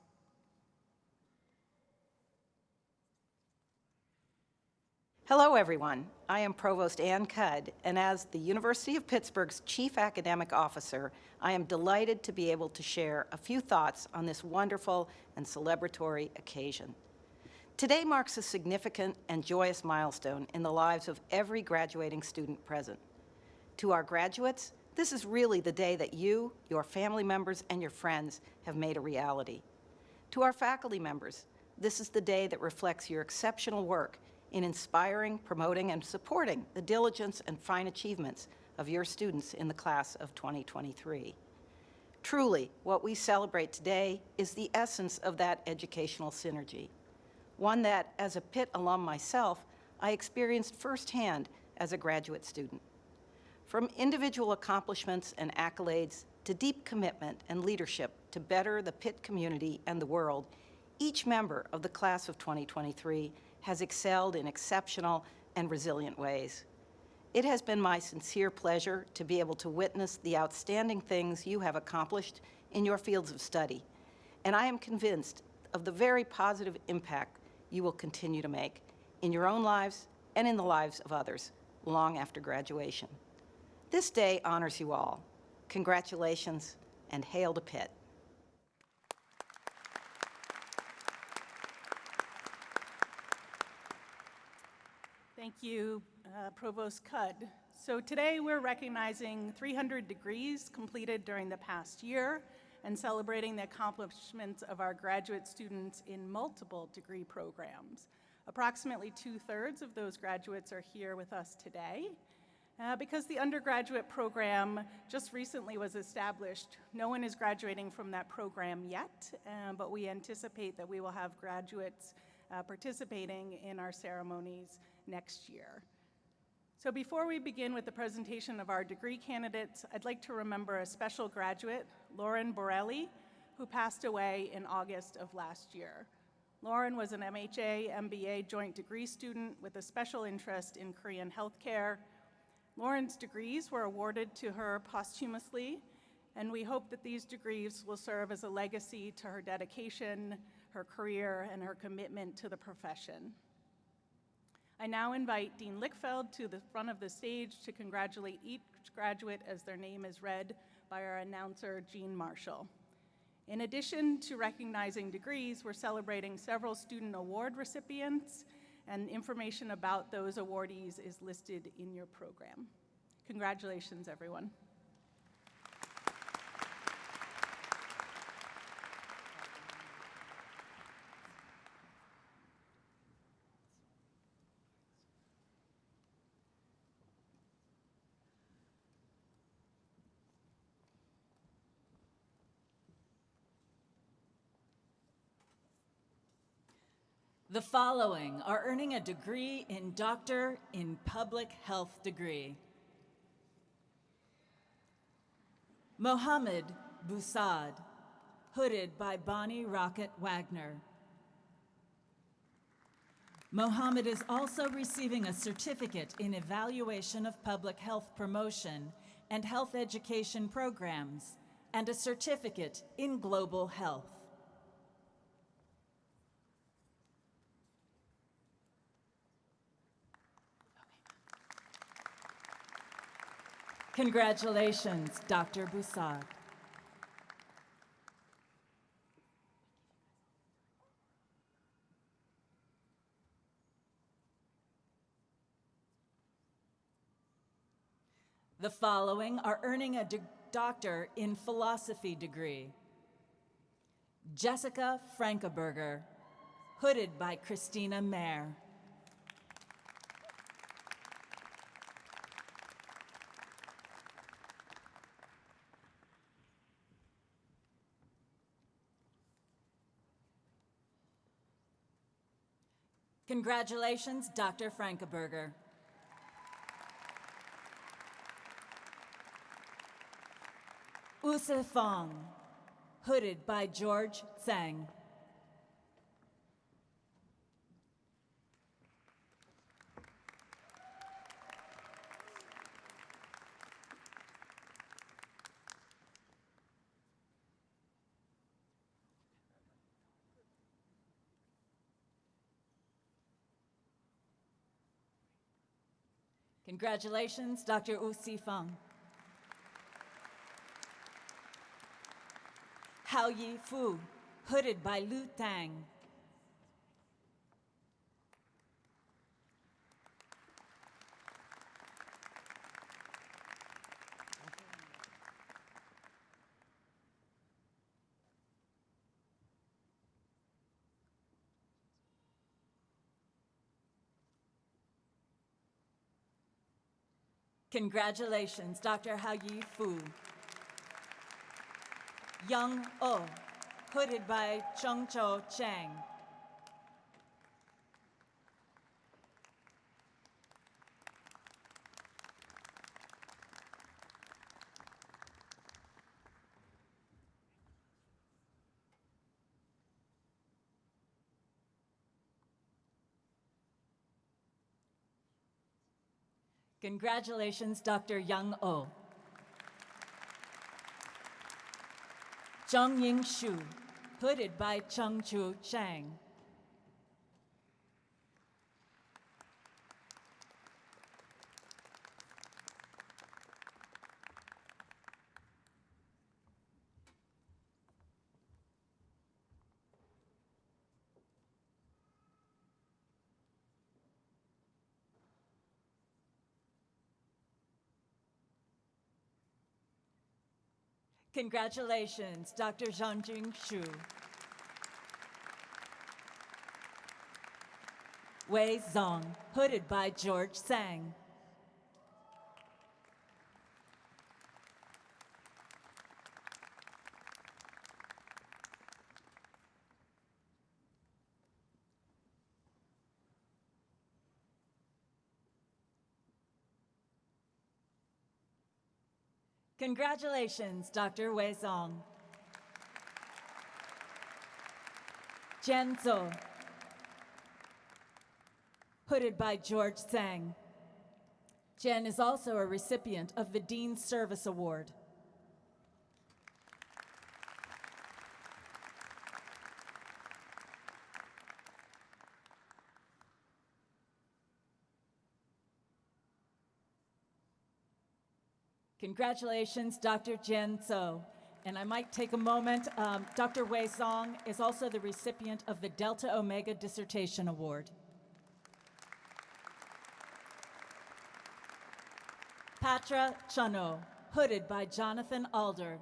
Hello, everyone. I am Provost Ann Cudd, and as the University of Pittsburgh's Chief Academic Officer, I am delighted to be able to share a few thoughts on this wonderful and celebratory occasion. Today marks a significant and joyous milestone in the lives of every graduating student present. To our graduates, this is really the day that you, your family members, and your friends have made a reality. To our faculty members, this is the day that reflects your exceptional work in inspiring, promoting, and supporting the diligence and fine achievements of your students in the class of 2023. Truly, what we celebrate today is the essence of that educational synergy, one that, as a Pitt alum myself, I experienced firsthand as a graduate student. From individual accomplishments and accolades to deep commitment and leadership to better the Pitt community and the world, each member of the class of 2023 has excelled in exceptional and resilient ways. It has been my sincere pleasure to be able to witness the outstanding things you have accomplished in your fields of study, and I am convinced of the very positive impact you will continue to make in your own lives and in the lives of others long after graduation. This day honors you all. Congratulations, and hail to Pitt. Thank you, Provost Cudd. So today we're recognizing 300 degrees completed during the past year and celebrating the accomplishments of our graduate students in multiple degree programs. Approximately 2/3 of those graduates are here with us today. Because the undergraduate program just recently was established, no one is graduating from that program yet, but we anticipate that we will have graduates participating in our ceremonies next year. So before we begin with the presentation of our degree candidates, I'd like to remember a special graduate, Lauren Borelli, who passed away in August of last year. Lauren was an MHA MBA joint degree student with a special interest in Korean healthcare. Lauren's degrees were awarded to her posthumously, and we hope that these degrees will serve as a legacy to her dedication, her career, and her commitment to the profession. I now invite Dean Lickfeld to the front of the stage to congratulate each graduate as their name is read by our announcer, Jean Marshall. In addition to recognizing degrees, we're celebrating several student award recipients, and information about those awardees is listed in your program. Congratulations, everyone. The following are earning a degree in Doctor in Public Health degree. Mohammed Busad, hooded by Bonnie Rocket Wagner. Mohammed is also receiving a certificate in evaluation of public health promotion and health education programs, and a certificate in global health. Congratulations, Dr. Busad. The following are earning a Doctor in Philosophy degree. Jessica Frankenberger, hooded by Christina Mayer. Congratulations, Dr. Frankenberger. Use Fong, hooded by George Tsang. Congratulations, Dr. Wu Sifeng. Hao Yi Fu, hooded by Lu Tang. Congratulations, Dr. Hao Yi Fu. Young Oh, hooded by Chung Cho Chang. Congratulations, Dr. Yang Oh. Zhang Ying Shu, hooded by Chung Chu Chang. Congratulations, Dr. Zhangjing Shu. Wei Zong, hooded by George Sang. Congratulations, Dr. Wei Zong. Jen Zhou, hooded by George Sang. Jen is also a recipient of the Dean's Service Award. Congratulations, Dr. Jen Zhou. And I might take a moment, Dr. Wei Zong is also the recipient of the Delta Omega Dissertation Award. Patra Chano, hooded by Jonathan Alder.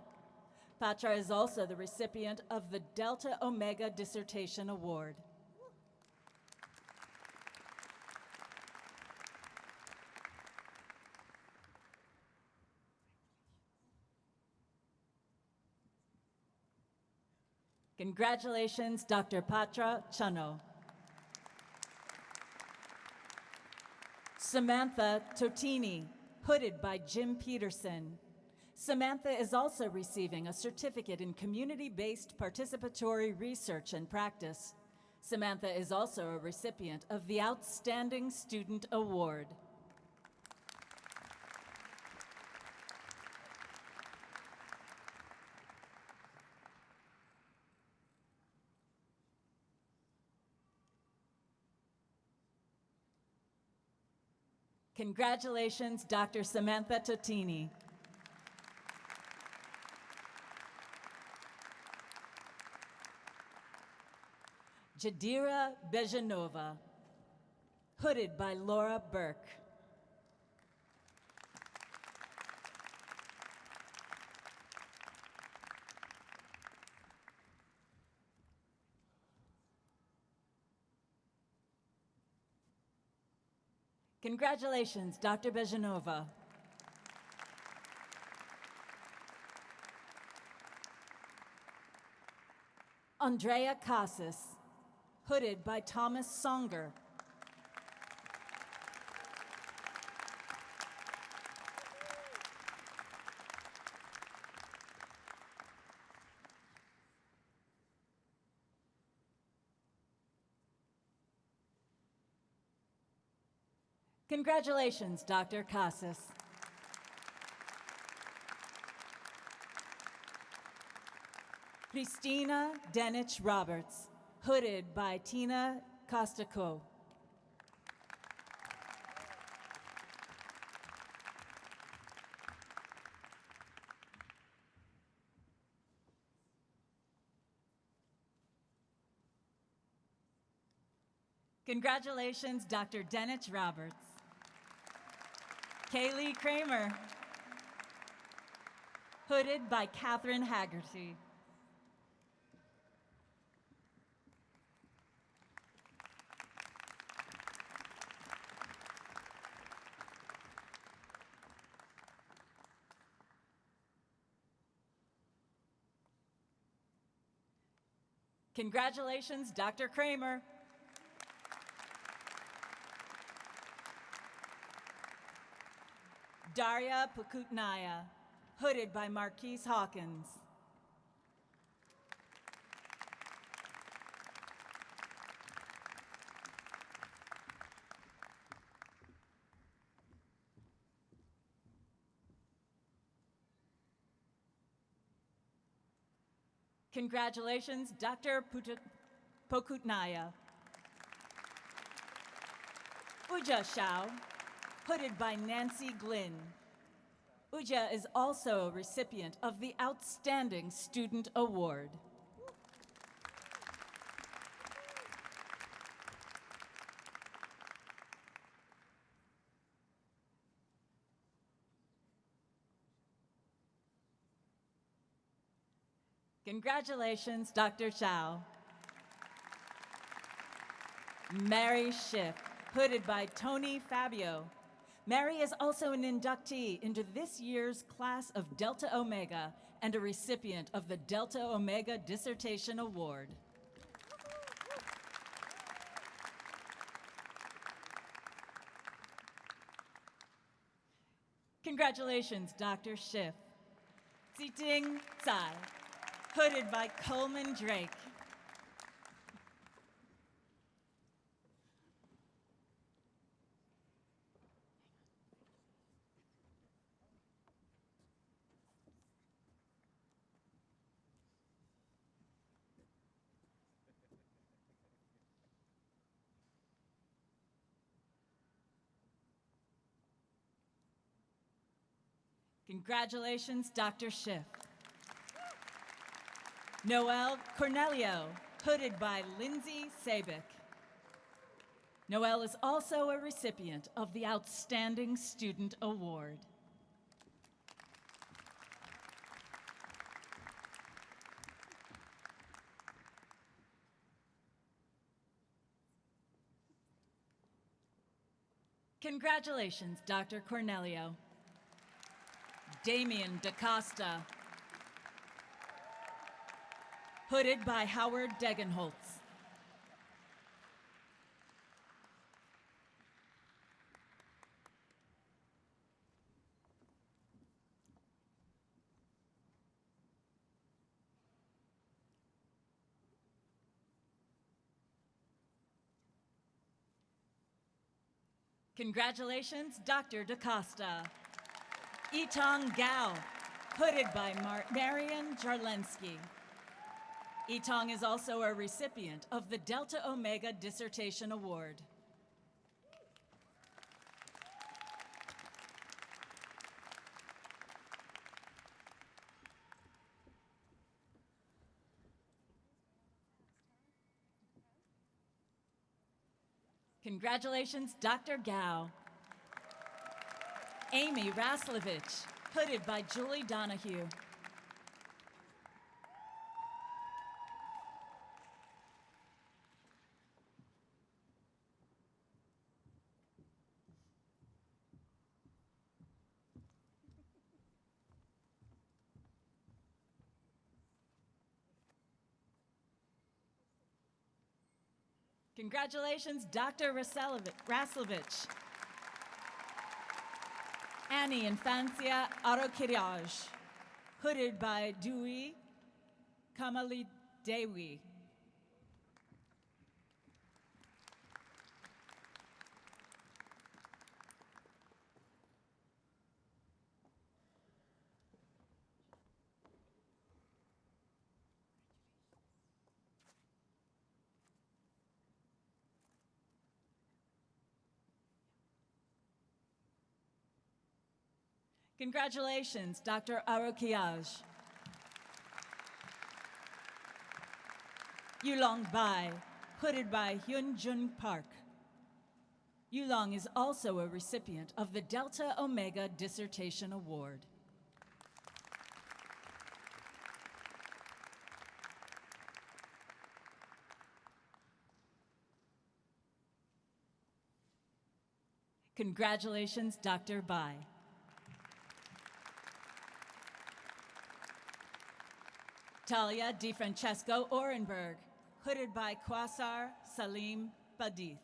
Patra is also the recipient of the Delta Omega Dissertation Award. Congratulations, Dr. Patra Chano. Samantha Totini, hooded by Jim Peterson. Samantha is also receiving a certificate in community-based participatory research and practice. Samantha is also a recipient of the Outstanding Student Award. Congratulations, Dr. Samantha Totini. Jadira Bejanova, hooded by Laura Burke. Congratulations, Dr. Bejanova. Andrea Casas, hooded by Thomas Songer. Congratulations, Dr. Casas. Christina Denich Roberts, hooded by Tina Costaco. Congratulations, Dr. Denich Roberts. Kaylee Kramer. Hooded by Catherine Haggerty. Congratulations, Dr. Kramer. Daria Pukutnaya, hooded by Marquise Hawkins. Congratulations, Dr. Pokutnaya. Uja Shao, hooded by Nancy Glynn. Uja is also a recipient of the Outstanding Student Award. Congratulations, Dr. Shao. Mary Schiff, hooded by Tony Fabio. Mary is also an inductee into this year's class of Delta Omega and a recipient of the Delta Omega Dissertation Award. Congratulations, Dr. Schiff. Ziting Tsai, hooded by Coleman Drake. Congratulations, Dr. Schiff. Noelle Cornelio, hooded by Lindsay Sabick. Noelle is also a recipient of the Outstanding Student Award. Congratulations, Dr. Cornelio. Damien DaCosta, hooded by Howard Degenholtz. Congratulations, Dr. DaCosta. Itong Gao, hooded by Marian Jarlensky. Itong is also a recipient of the Delta Omega Dissertation Award. Congratulations, Dr. Gao. Amy Raslovich, hooded by Julie Donahue. Congratulations, Dr. Raslovich. Annie Infancia Arokiraj, hooded by Dewey Kamalidewi. Congratulations, Dr. Arokiaj. Yulong Bai, hooded by Hyun Jun Park. Yulong is also a recipient of the Delta Omega Dissertation Award. Congratulations, Dr. Bai. Talia Di Francesco Orenberg, hooded by Quasar Salim Badith.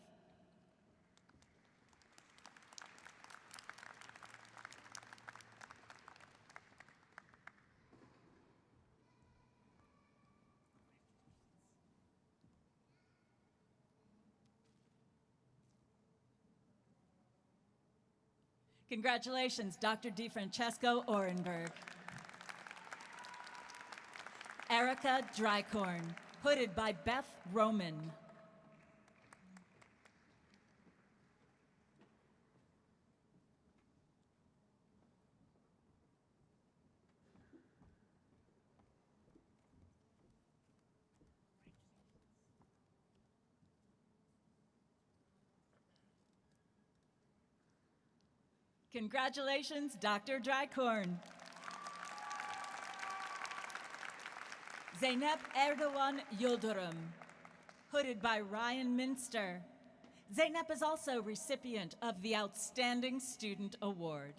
Congratulations, Dr. Di Francesco Orenberg. Erica Drycorn, hooded by Beth Roman. Congratulations, Dr. Drycorn. Zeynep Erdogan Yildirim, hooded by Ryan Minster. Zeynep is also recipient of the Outstanding Student Award.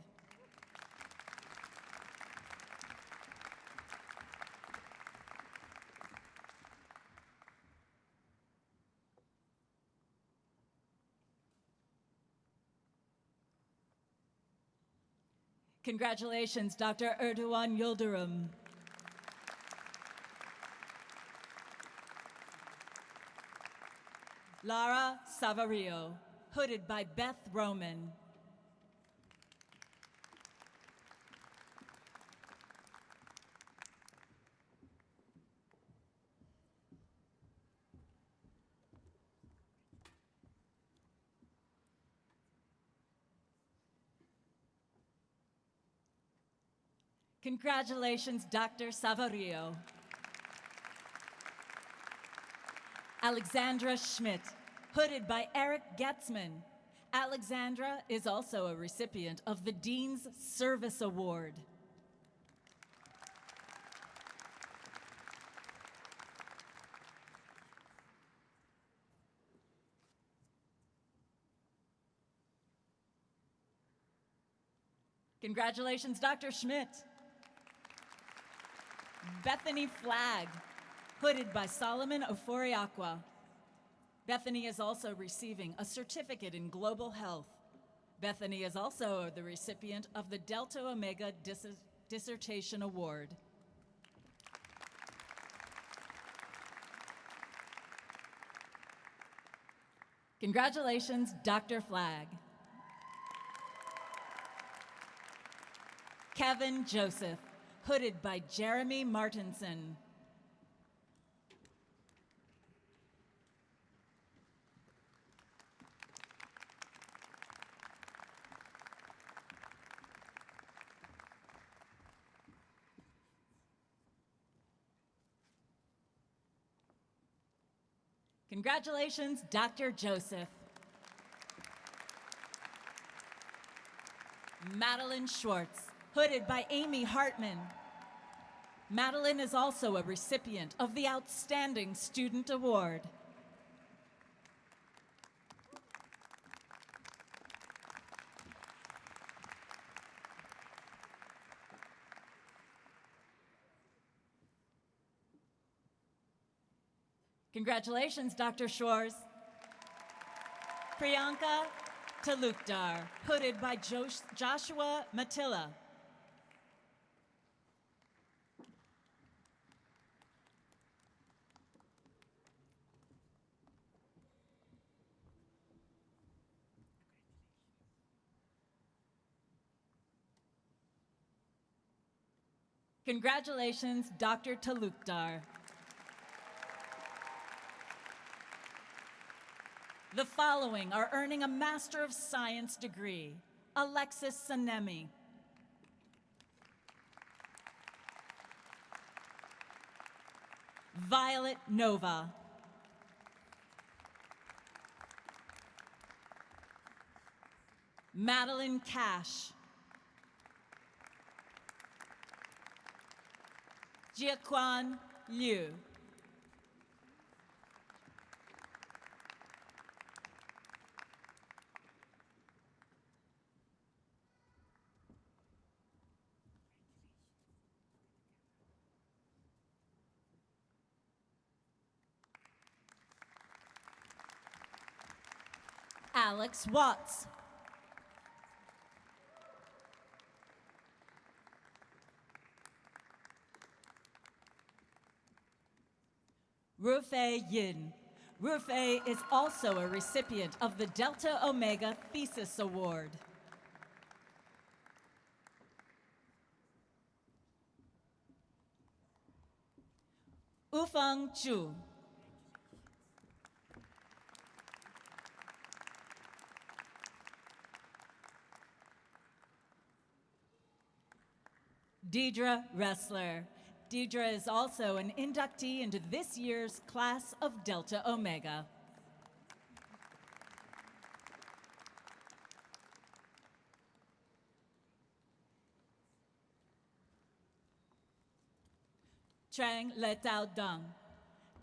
Congratulations, Dr. Erdogan Yildirim. Lara Savario, hooded by Beth Roman. Congratulations, Dr. Savario. Alexandra Schmidt, hooded by Eric Getzman. Alexandra is also a recipient of the Dean's Service Award. Congratulations, Dr. Schmidt. Bethany Flagg, hooded by Solomon Oforiakwa. Bethany is also receiving a certificate in global health. Bethany is also the recipient of the Delta Omega Dissertation Award. Congratulations, Dr. Flagg. Kevin Joseph, hooded by Jeremy Martinson. Congratulations, Dr. Joseph. Madeline Schwartz, hooded by Amy Hartman. Madeline is also a recipient of the Outstanding Student Award. Congratulations, Dr. Schwartz. Priyanka Talukdar, hooded by Joshua Matilla. Congratulations, Dr. Talukdar. The following are earning a Master of Science degree: Alexis Sanemi, Violet Nova, Madeline Cash. Jiaquan Liu. Alex Watts. Rufei Yin. Rufei is also a recipient of the Delta Omega Thesis Award. Ufeng Zhu. Deidre Ressler. Deidre is also an inductee into this year's class of Delta Omega. Trang Letao Deng.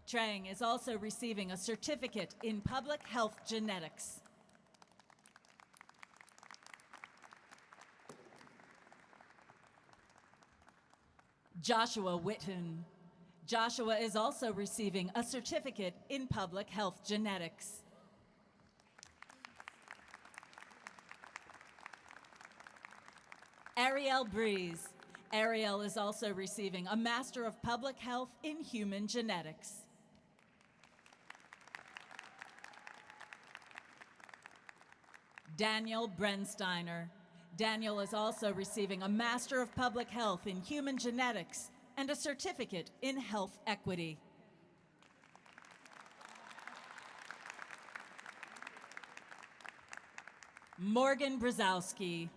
Trang is also receiving a certificate in public health genetics. Joshua Whithun. Joshua is also receiving a certificate in public health genetics. Ariel Breeze. Ariel is also receiving a Master of Public Health in Human Genetics. Daniel Brensteiner. Daniel is also receiving a Master of Public Health in Human Genetics and a certificate in health equity. Morgan Brzezowski.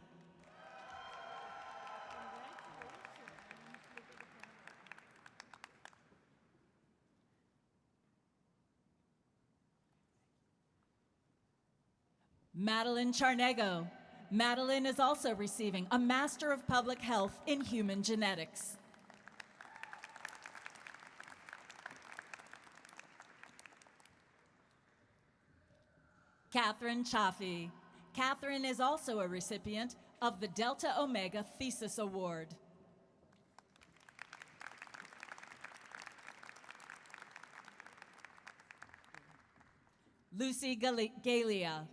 Madeline Charnego. Madeline is also receiving a Master of Public Health in Human Genetics. Catherine Chaffee. Catherine is also a recipient of the Delta Omega Thesis Award. Lucy Galia.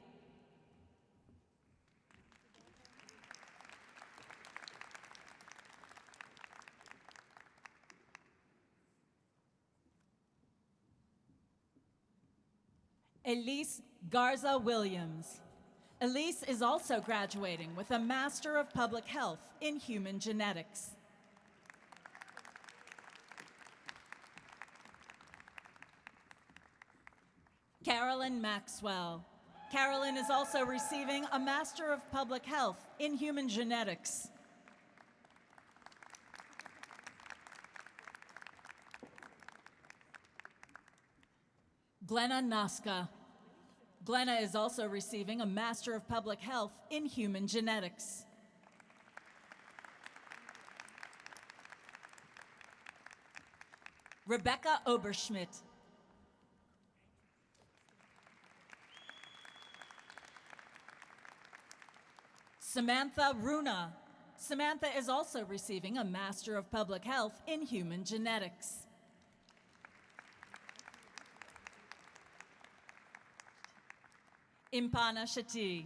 Elise Garza Williams. Elise is also graduating with a Master of Public Health in Human Genetics. Carolyn Maxwell. Carolyn is also receiving a Master of Public Health in Human Genetics. Glenna Noska. Glenna is also receiving a Master of Public Health in Human Genetics. Rebecca Oberschmidt. Samantha Runa. Samantha is also receiving a Master of Public Health in Human Genetics. Impana Shati.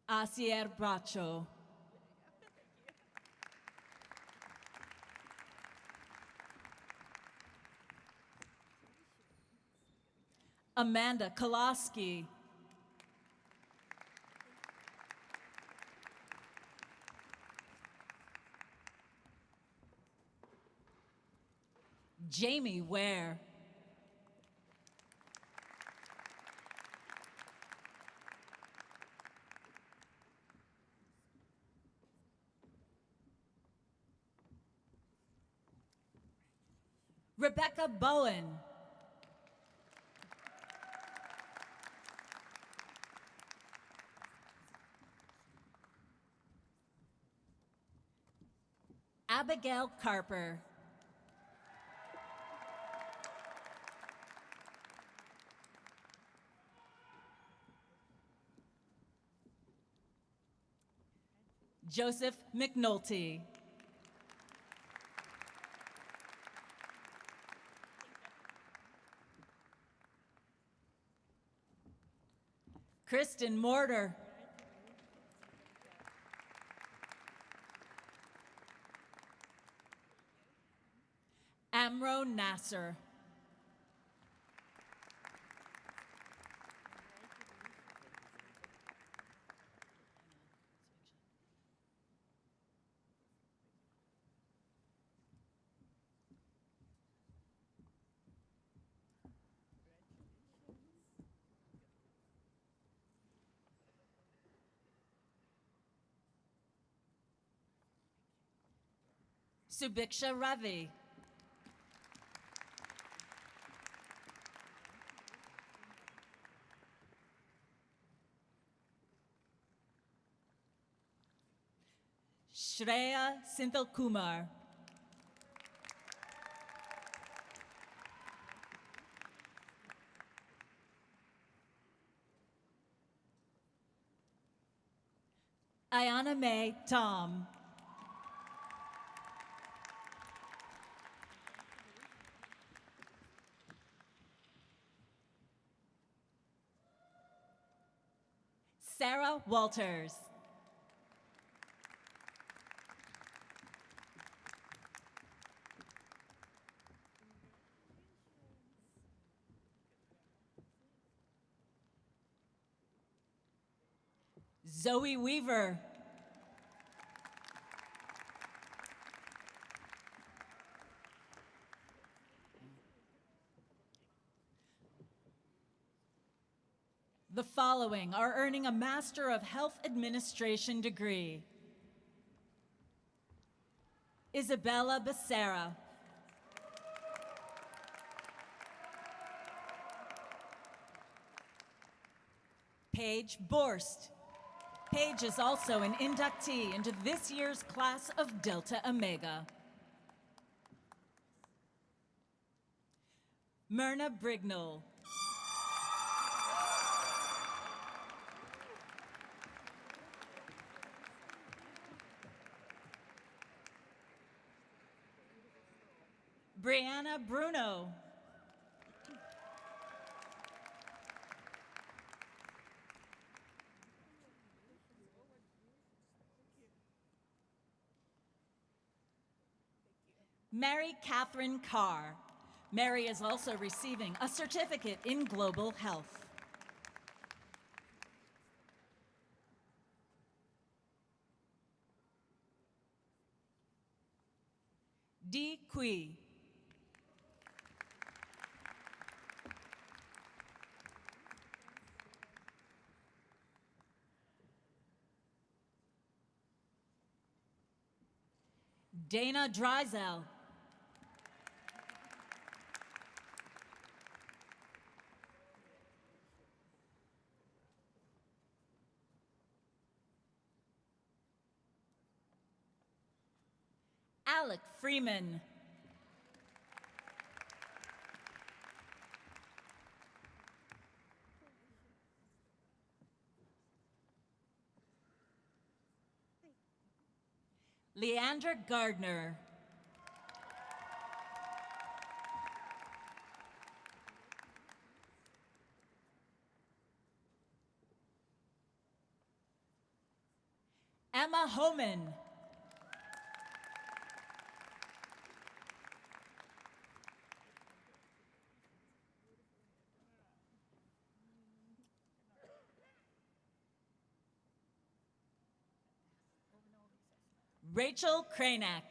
Asier Bracho. Amanda Koloski. Jamie Ware. Rebecca Bowen. Abigail Carper. Joseph McNulty. Kristen Mortar. Amro Nasser. Subiksha Ravi. Shreya Sinthilkumar. Ayana May Tom. Sarah Walters. Zoe Weaver. The following are earning a Master of Health Administration degree. Isabella Becerra. Paige Borst. Paige is also an inductee into this year's class of Delta Omega. Myrna Brignall. Brianna Bruno. Mary Catherine Carr. Mary is also receiving a certificate in global health. Dee Kui. Dana Dreisel. Alec Freeman. Leandra Gardner. Emma Homan. Rachel Kranak.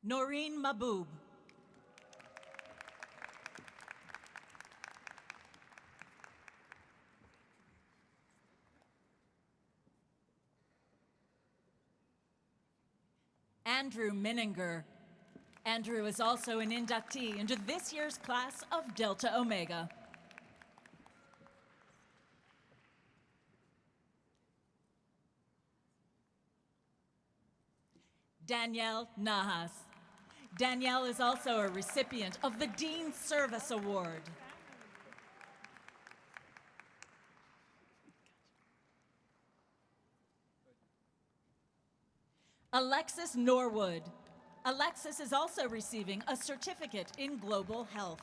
Noreen Maboob. Andrew Minninger. Andrew is also an inductee into this year's class of Delta Omega. Danielle Nahas. Danielle is also a recipient of the Dean's Service Award. Alexis Norwood. Alexis is also receiving a certificate in global health.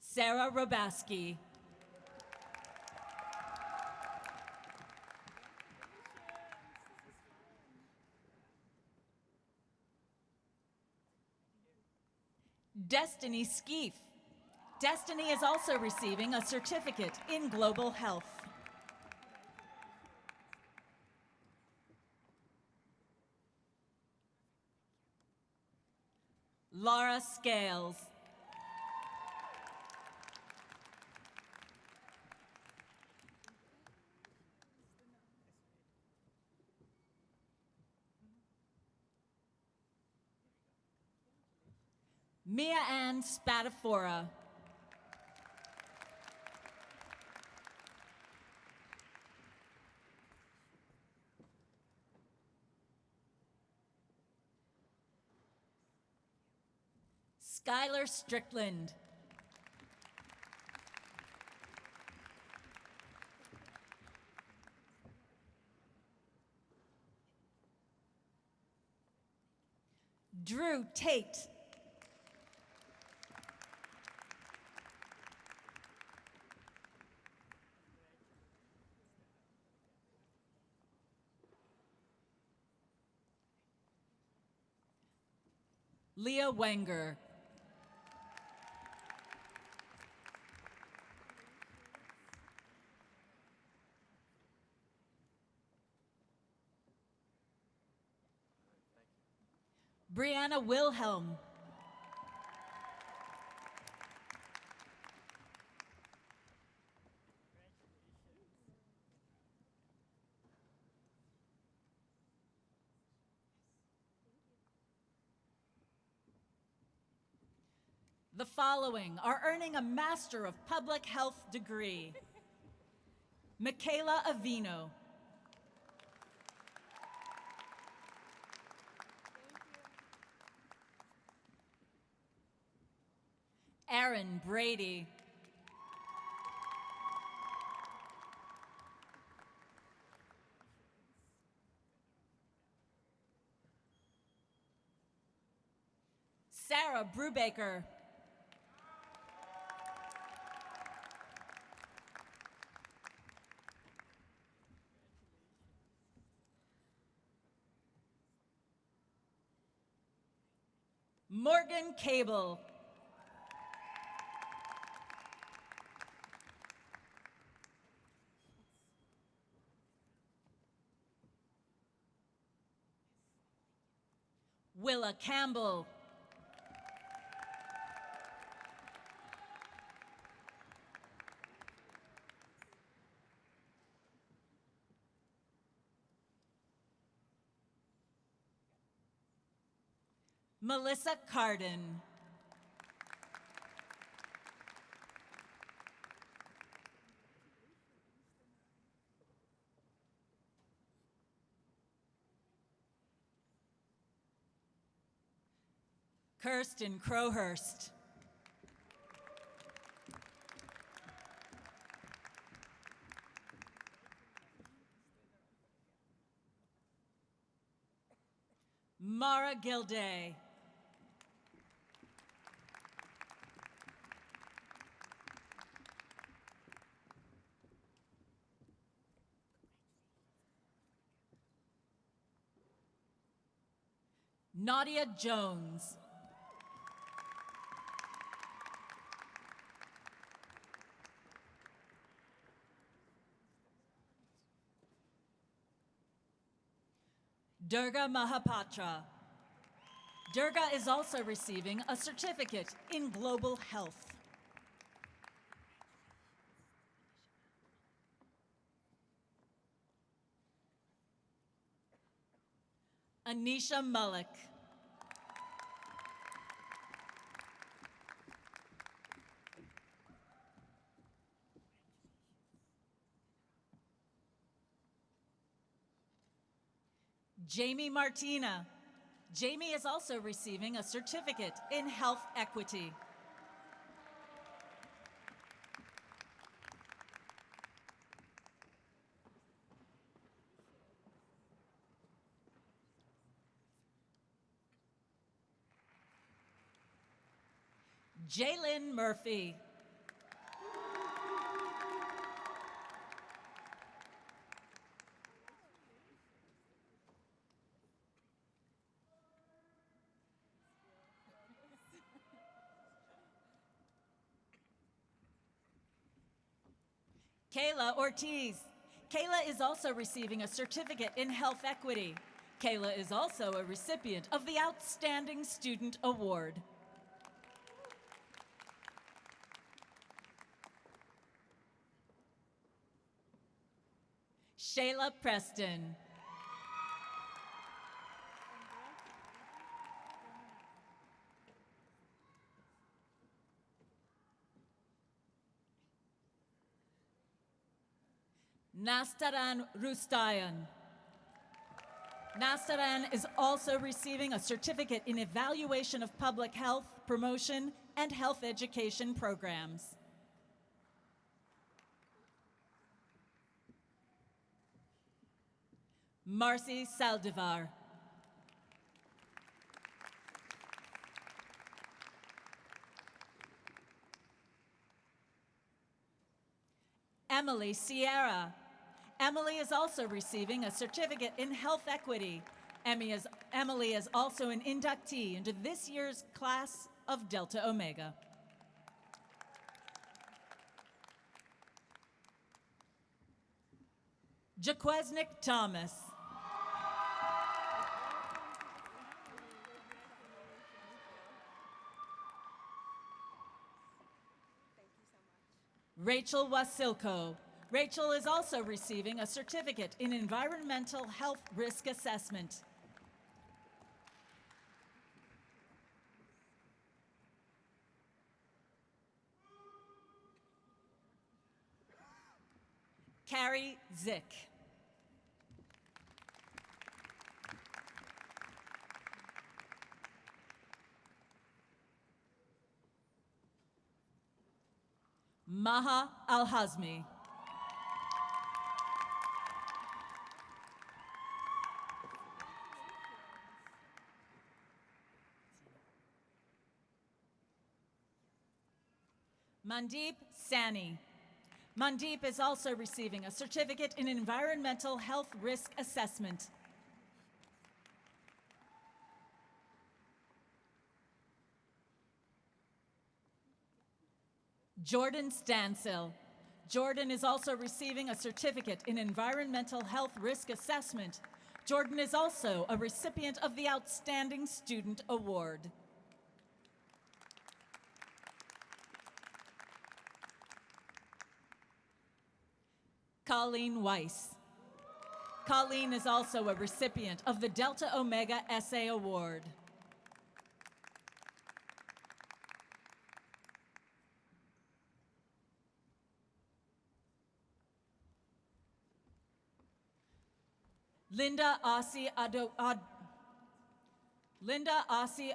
Sarah Robaski. Destiny Skeef. Destiny is also receiving a certificate in global health. Laura Scales. Mia Ann Spadafora. Skylar Strickland. Drew Tate. Leah Wenger. Brianna Wilhelm. The following are earning a Master of Public Health degree. Michaela Avino. Aaron Brady. Sarah Brubaker. Morgan Cable. Willa Campbell. Melissa Carden. Kirsten Crowhurst. Mara Gilday. Nadia Jones. Durga Mahapatra. Durga is also receiving a certificate in global health. Anisha Malik. Jamie Martina. Jamie is also receiving a certificate in health equity. Jalen Murphy. Kayla Ortiz. Kayla is also receiving a certificate in health equity. Kayla is also a recipient of the Outstanding Student Award. Shayla Preston. Nastaran Rustayan. Nastaran is also receiving a certificate in evaluation of public health, promotion, and health education programs. Marcy Saldivar. Emily Sierra. Emily is also receiving a certificate in health equity. Emily is also an inductee into this year's class of Delta Omega. Jaqueznik Thomas. Rachel Wasilko. Rachel is also receiving a certificate in environmental health risk assessment. Carrie Zick. Maha Al-Hazmi. Mandeep Sani. Mandeep is also receiving a certificate in environmental health risk assessment. Jordan Stansel. Jordan is also receiving a certificate in environmental health risk assessment. Jordan is also a recipient of the Outstanding Student Award. Colleen Weiss. Colleen is also a recipient of the Delta Omega Essay Award. Linda Asi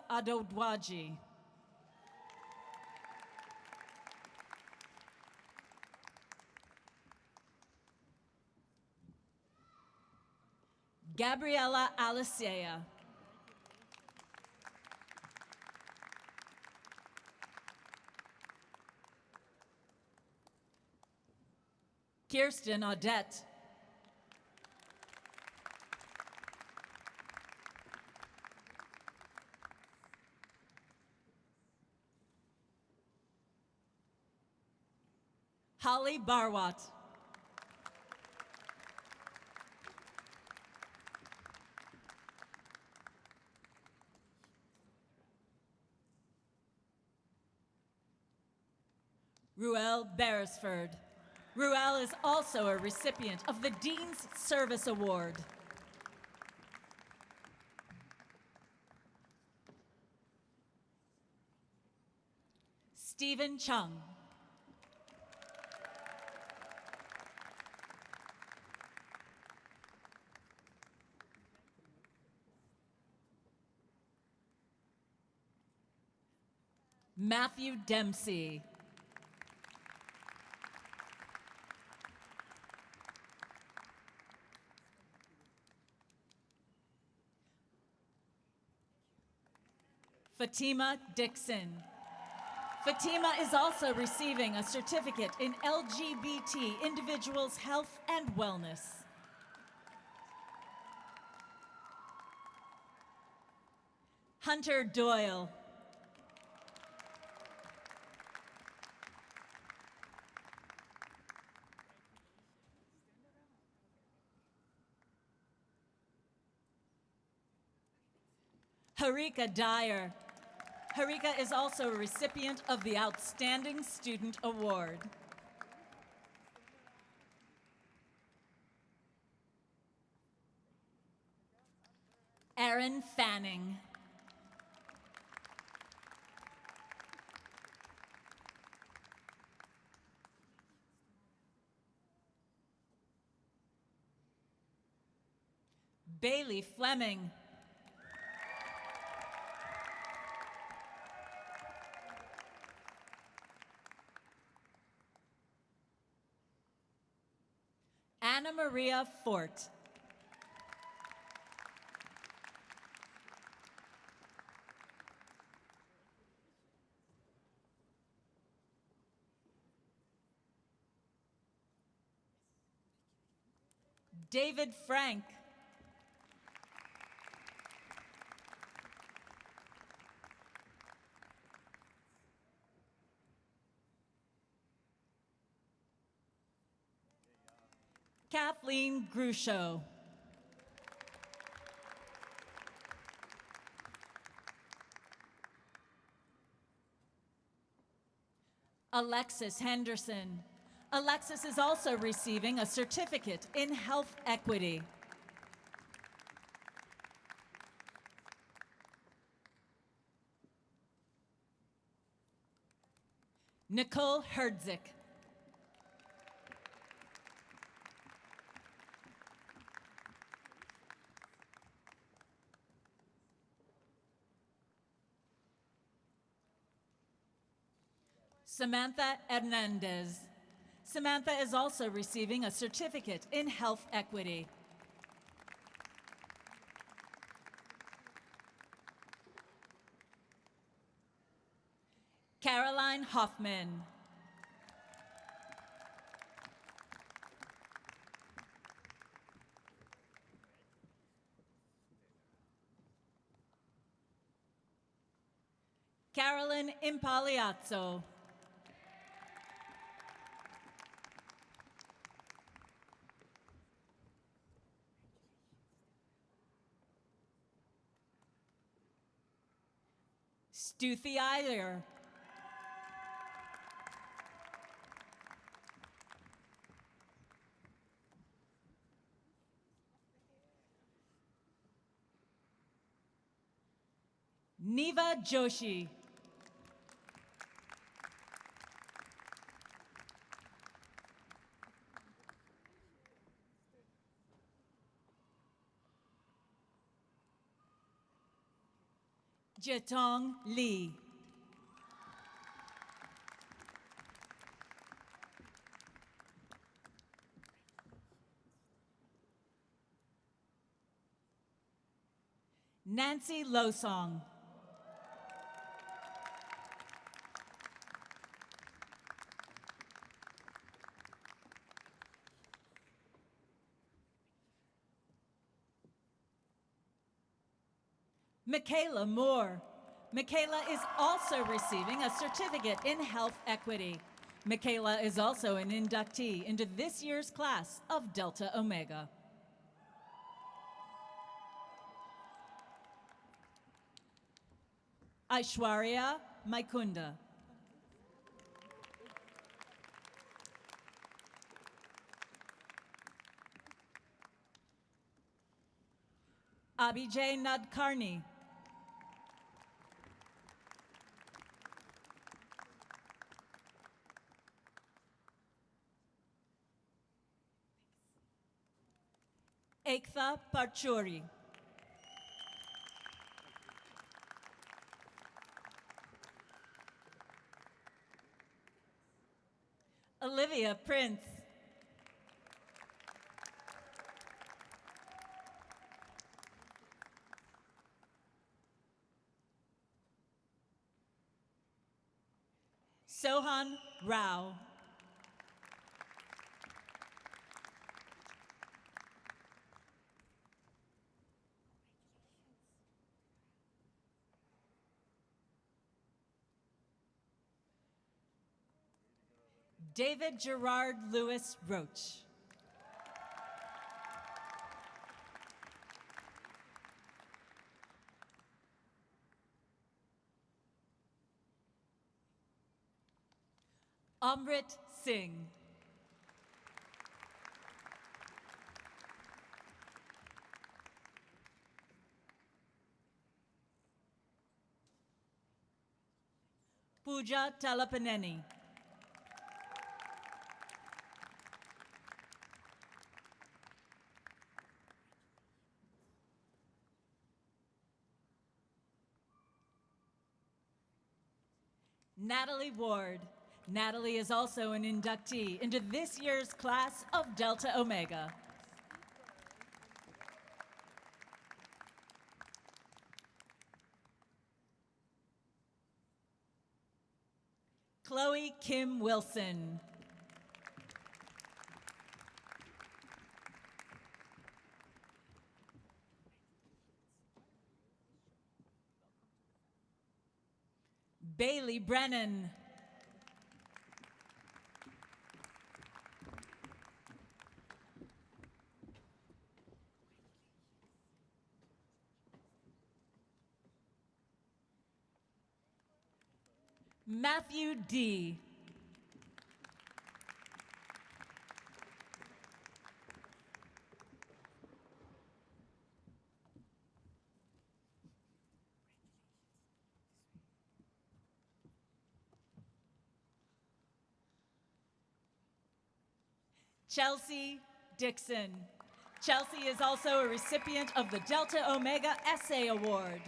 Adodwaji. Gabriela Alicea. Kirsten Audette. Holly Barwat. Ruel Beresford. Ruel is also a recipient of the Dean's Service Award. Stephen Chung. Matthew Dempsey. Fatima Dixon. Fatima is also receiving a certificate in LGBT individuals' health and wellness. Hunter Doyle. Harika Dyer. Harika is also a recipient of the Outstanding Student Award. Aaron Fanning. Bailey Fleming. Anna Maria Fort. David Frank. Kathleen Grusho. Alexis Henderson. Alexis is also receiving a certificate in health equity. Nicole Herdzik. Samantha Hernandez. Samantha is also receiving a certificate in health equity. Caroline Hoffman. Carolyn Impaliazzo. Stuthi Eiler. Neva Joshi. Jetong Lee. Nancy Losong. Michaela Moore. Michaela is also receiving a certificate in health equity. Michaela is also an inductee into this year's class of Delta Omega. Aishwarya Maikunda. Abhijay Nadkarni. Ekta Parchuri. Olivia Prince. Sohan Rao. David Gerard Lewis Roach. Amrit Singh. Pooja Talapaneni. Natalie Ward. Natalie is also an inductee into this year's class of Delta Omega. Chloe Kim Wilson. Bailey Brennan. Matthew D. Chelsea Dixon. Chelsea is also a recipient of the Delta Omega Essay Award.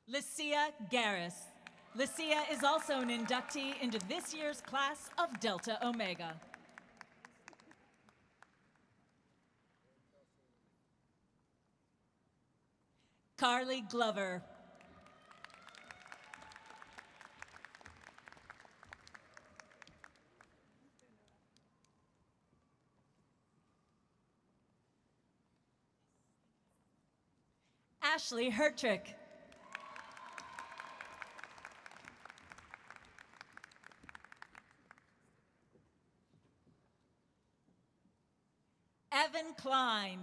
Lycia Garris. Lycia is also an inductee into this year's class of Delta Omega. Carly Glover. Ashley Hertrick. Evan Klein.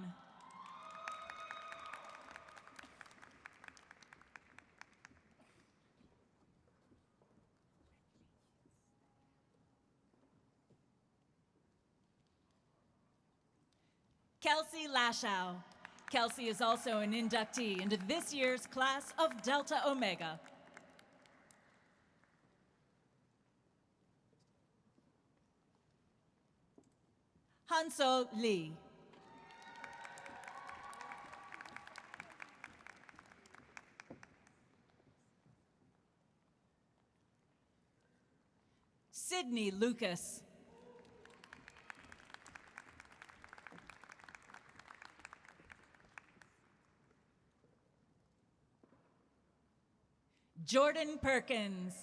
Kelsey Lashow. Kelsey is also an inductee into this year's class of Delta Omega. Hanso Lee. Sydney Lucas. Jordan Perkins.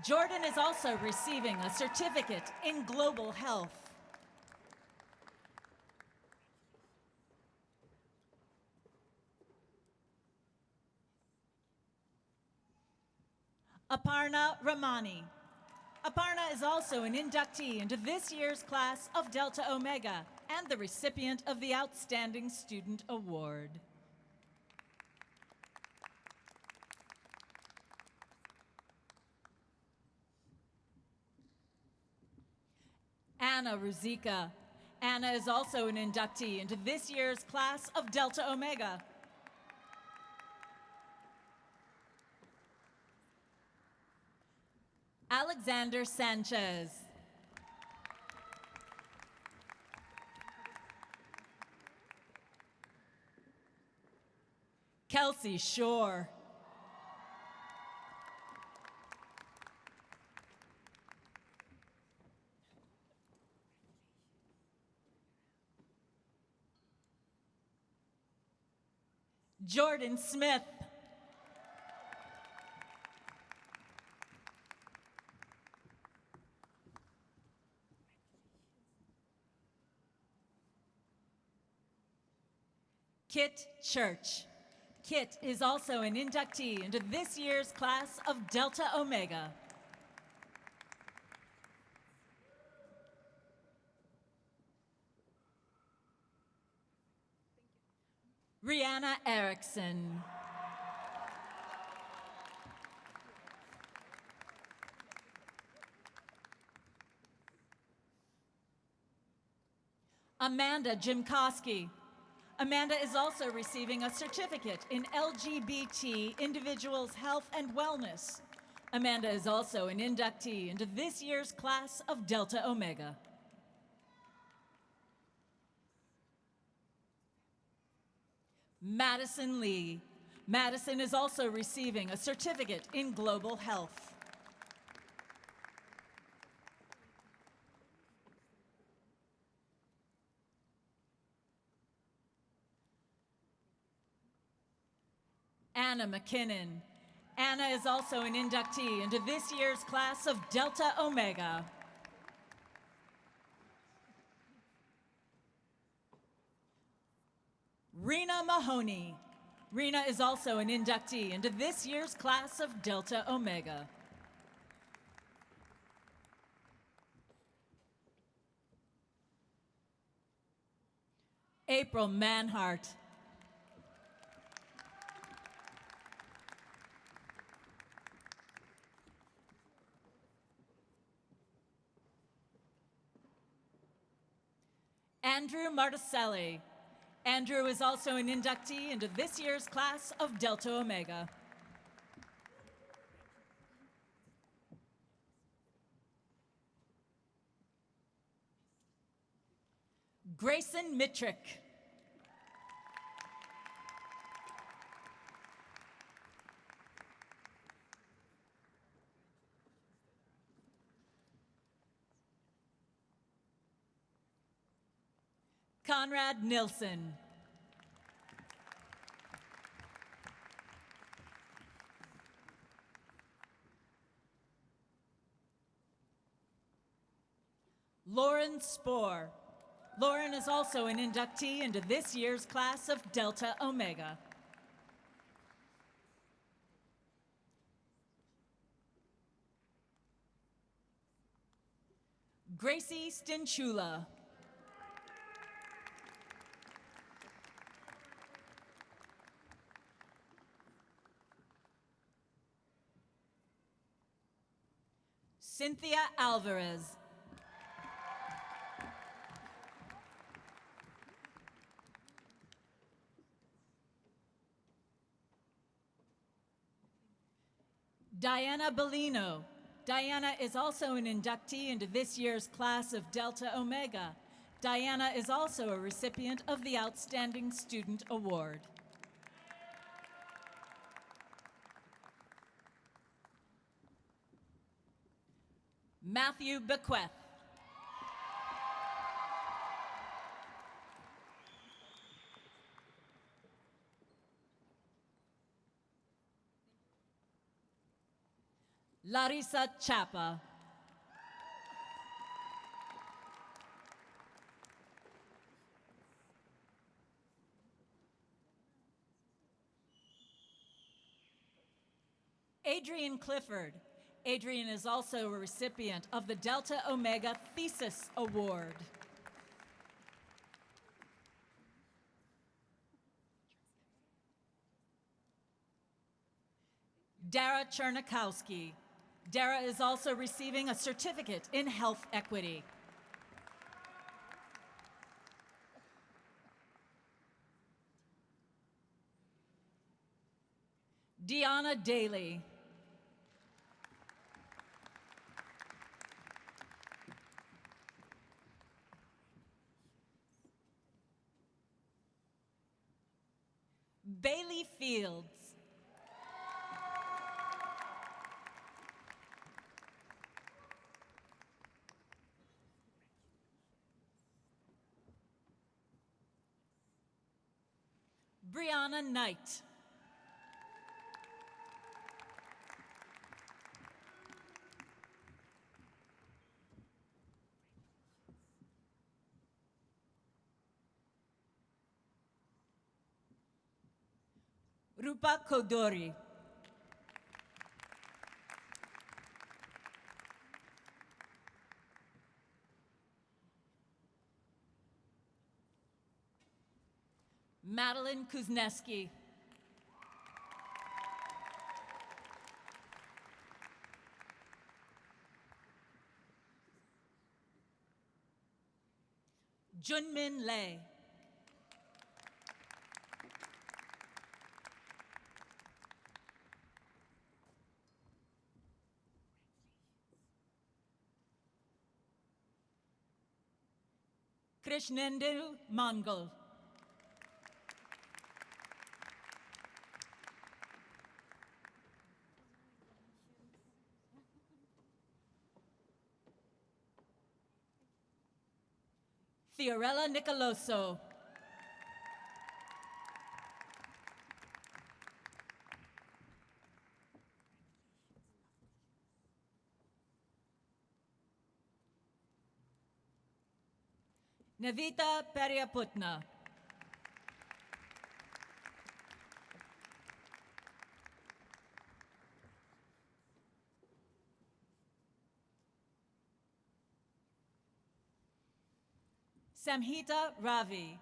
Jordan is also receiving a certificate in global health. Aparna Ramani. Aparna is also an inductee into this year's class of Delta Omega and the recipient of the Outstanding Student Award. Anna Ruzika. Anna is also an inductee into this year's class of Delta Omega. Alexander Sanchez. Kelsey Shore. Jordan Smith. Kit Church. Kit is also an inductee into this year's class of Delta Omega. Rihanna Erickson. Amanda Jimkowski. Amanda is also receiving a certificate in LGBT individuals' health and wellness. Amanda is also an inductee into this year's class of Delta Omega. Madison Lee. Madison is also receiving a certificate in global health. Anna McKinnon. Anna is also an inductee into this year's class of Delta Omega. Rena Mahoney. Rena is also an inductee into this year's class of Delta Omega. April Manhart. Andrew Marticelli. Andrew is also an inductee into this year's class of Delta Omega. Grayson Mitrick. Conrad Nilsson. Lauren Spohr. Lauren is also an inductee into this year's class of Delta Omega. Gracie Stinchula. Cynthia Alvarez. Diana Bellino. Diana is also an inductee into this year's class of Delta Omega. Diana is also a recipient of the Outstanding Student Award. Matthew Bequeth. Larissa Chapa. Adrian Clifford. Adrian is also a recipient of the Delta Omega Thesis Award. Dara Chernikowski. Dara is also receiving a certificate in health equity. Deanna Daly. Bailey Fields. Brianna Knight. Rupa Kodori. Madeline Kuzneski. Junmin Lei. Krishnendu Mongol. Fiorella Nicoloso. Navita Periaputna. Samhita Ravi.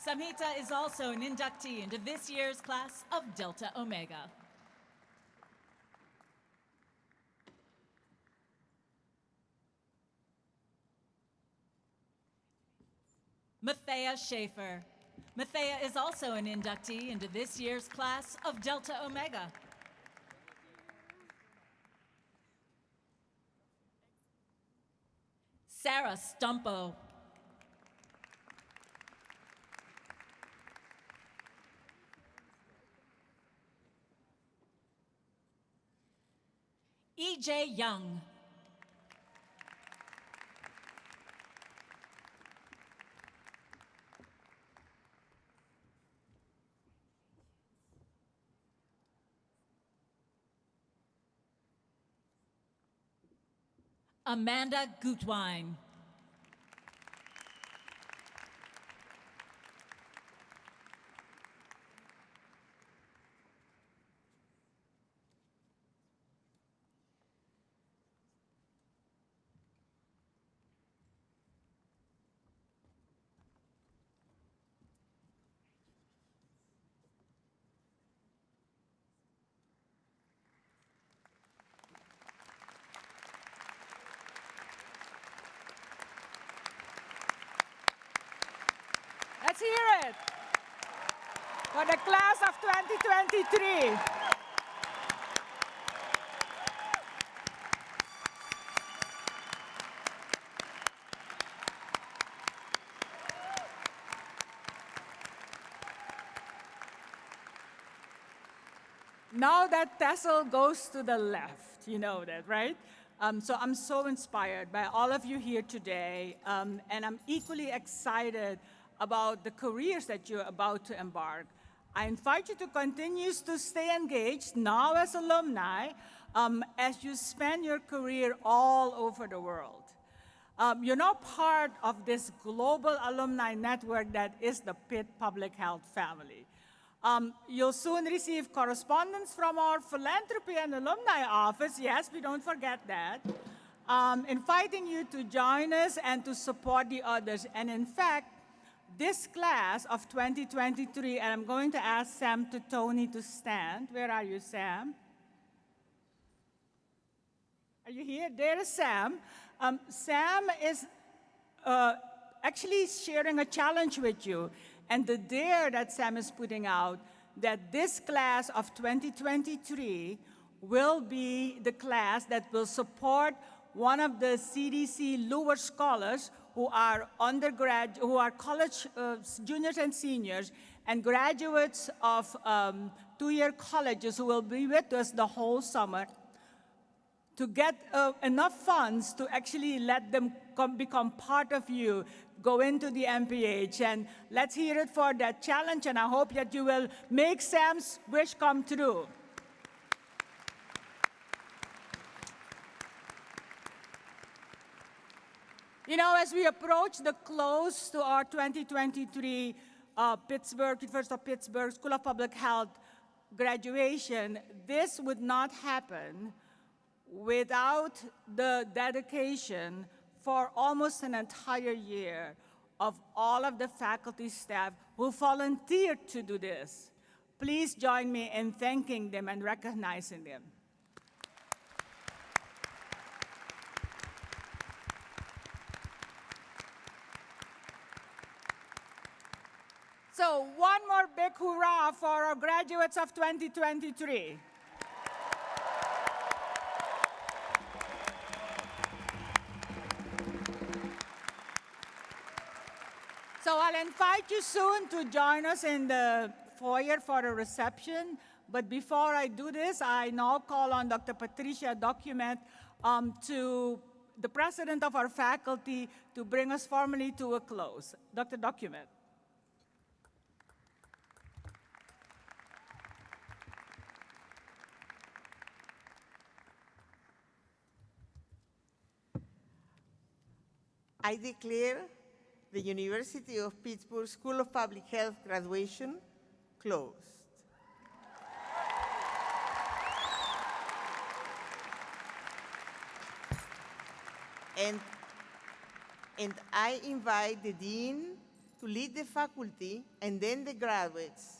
Samhita is also an inductee into this year's class of Delta Omega. Mathea Schaefer. Mathea is also an inductee into this year's class of Delta Omega. Sarah Stumpo. E.J. Young. Amanda Gutwein. Let's hear it for the class of 2023. Now that tassel goes to the left, you know that, right? So I'm so inspired by all of you here today, and I'm equally excited about the careers that you're about to embark. I invite you to continue to stay engaged now as alumni as you spend your career all over the world. You're now part of this global alumni network that is the Pitt Public Health family. You'll soon receive correspondence from our philanthropy and alumni office. Yes, we don't forget that. Inviting you to join us and to support the others. And in fact, this class of 2023, and I'm going to ask Sam to Tony to stand. Where are you, Sam? Are you here? There is Sam. Sam is actually sharing a challenge with you. And the dare that Sam is putting out that this class of 2023 will be the class that will support one of the CDC Lower Scholars who are college juniors and seniors and graduates of two-year colleges who will be with us the whole summer to get enough funds to actually let them become part of you, go into the MPH. And let's hear it for that challenge, and I hope that you will make Sam's wish come true. You know, as we approach the close to our 2023 University of Pittsburgh School of Public Health graduation, this would not happen without the dedication for almost an entire year of all of the faculty staff who volunteered to do this. Please join me in thanking them and recognizing them. So one more big hurrah for our graduates of 2023. So I'll invite you soon to join us in the foyer for a reception. But before I do this, I now call on Dr. Patricia Document, to the president of our faculty, to bring us formally to a close. Dr. Document. I declare the University of Pittsburgh School of Public Health graduation closed. And I invite the dean to lead the faculty and then the graduates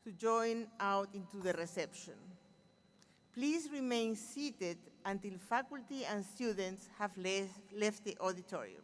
to join out into the reception. Please remain seated until faculty and students have left the auditorium.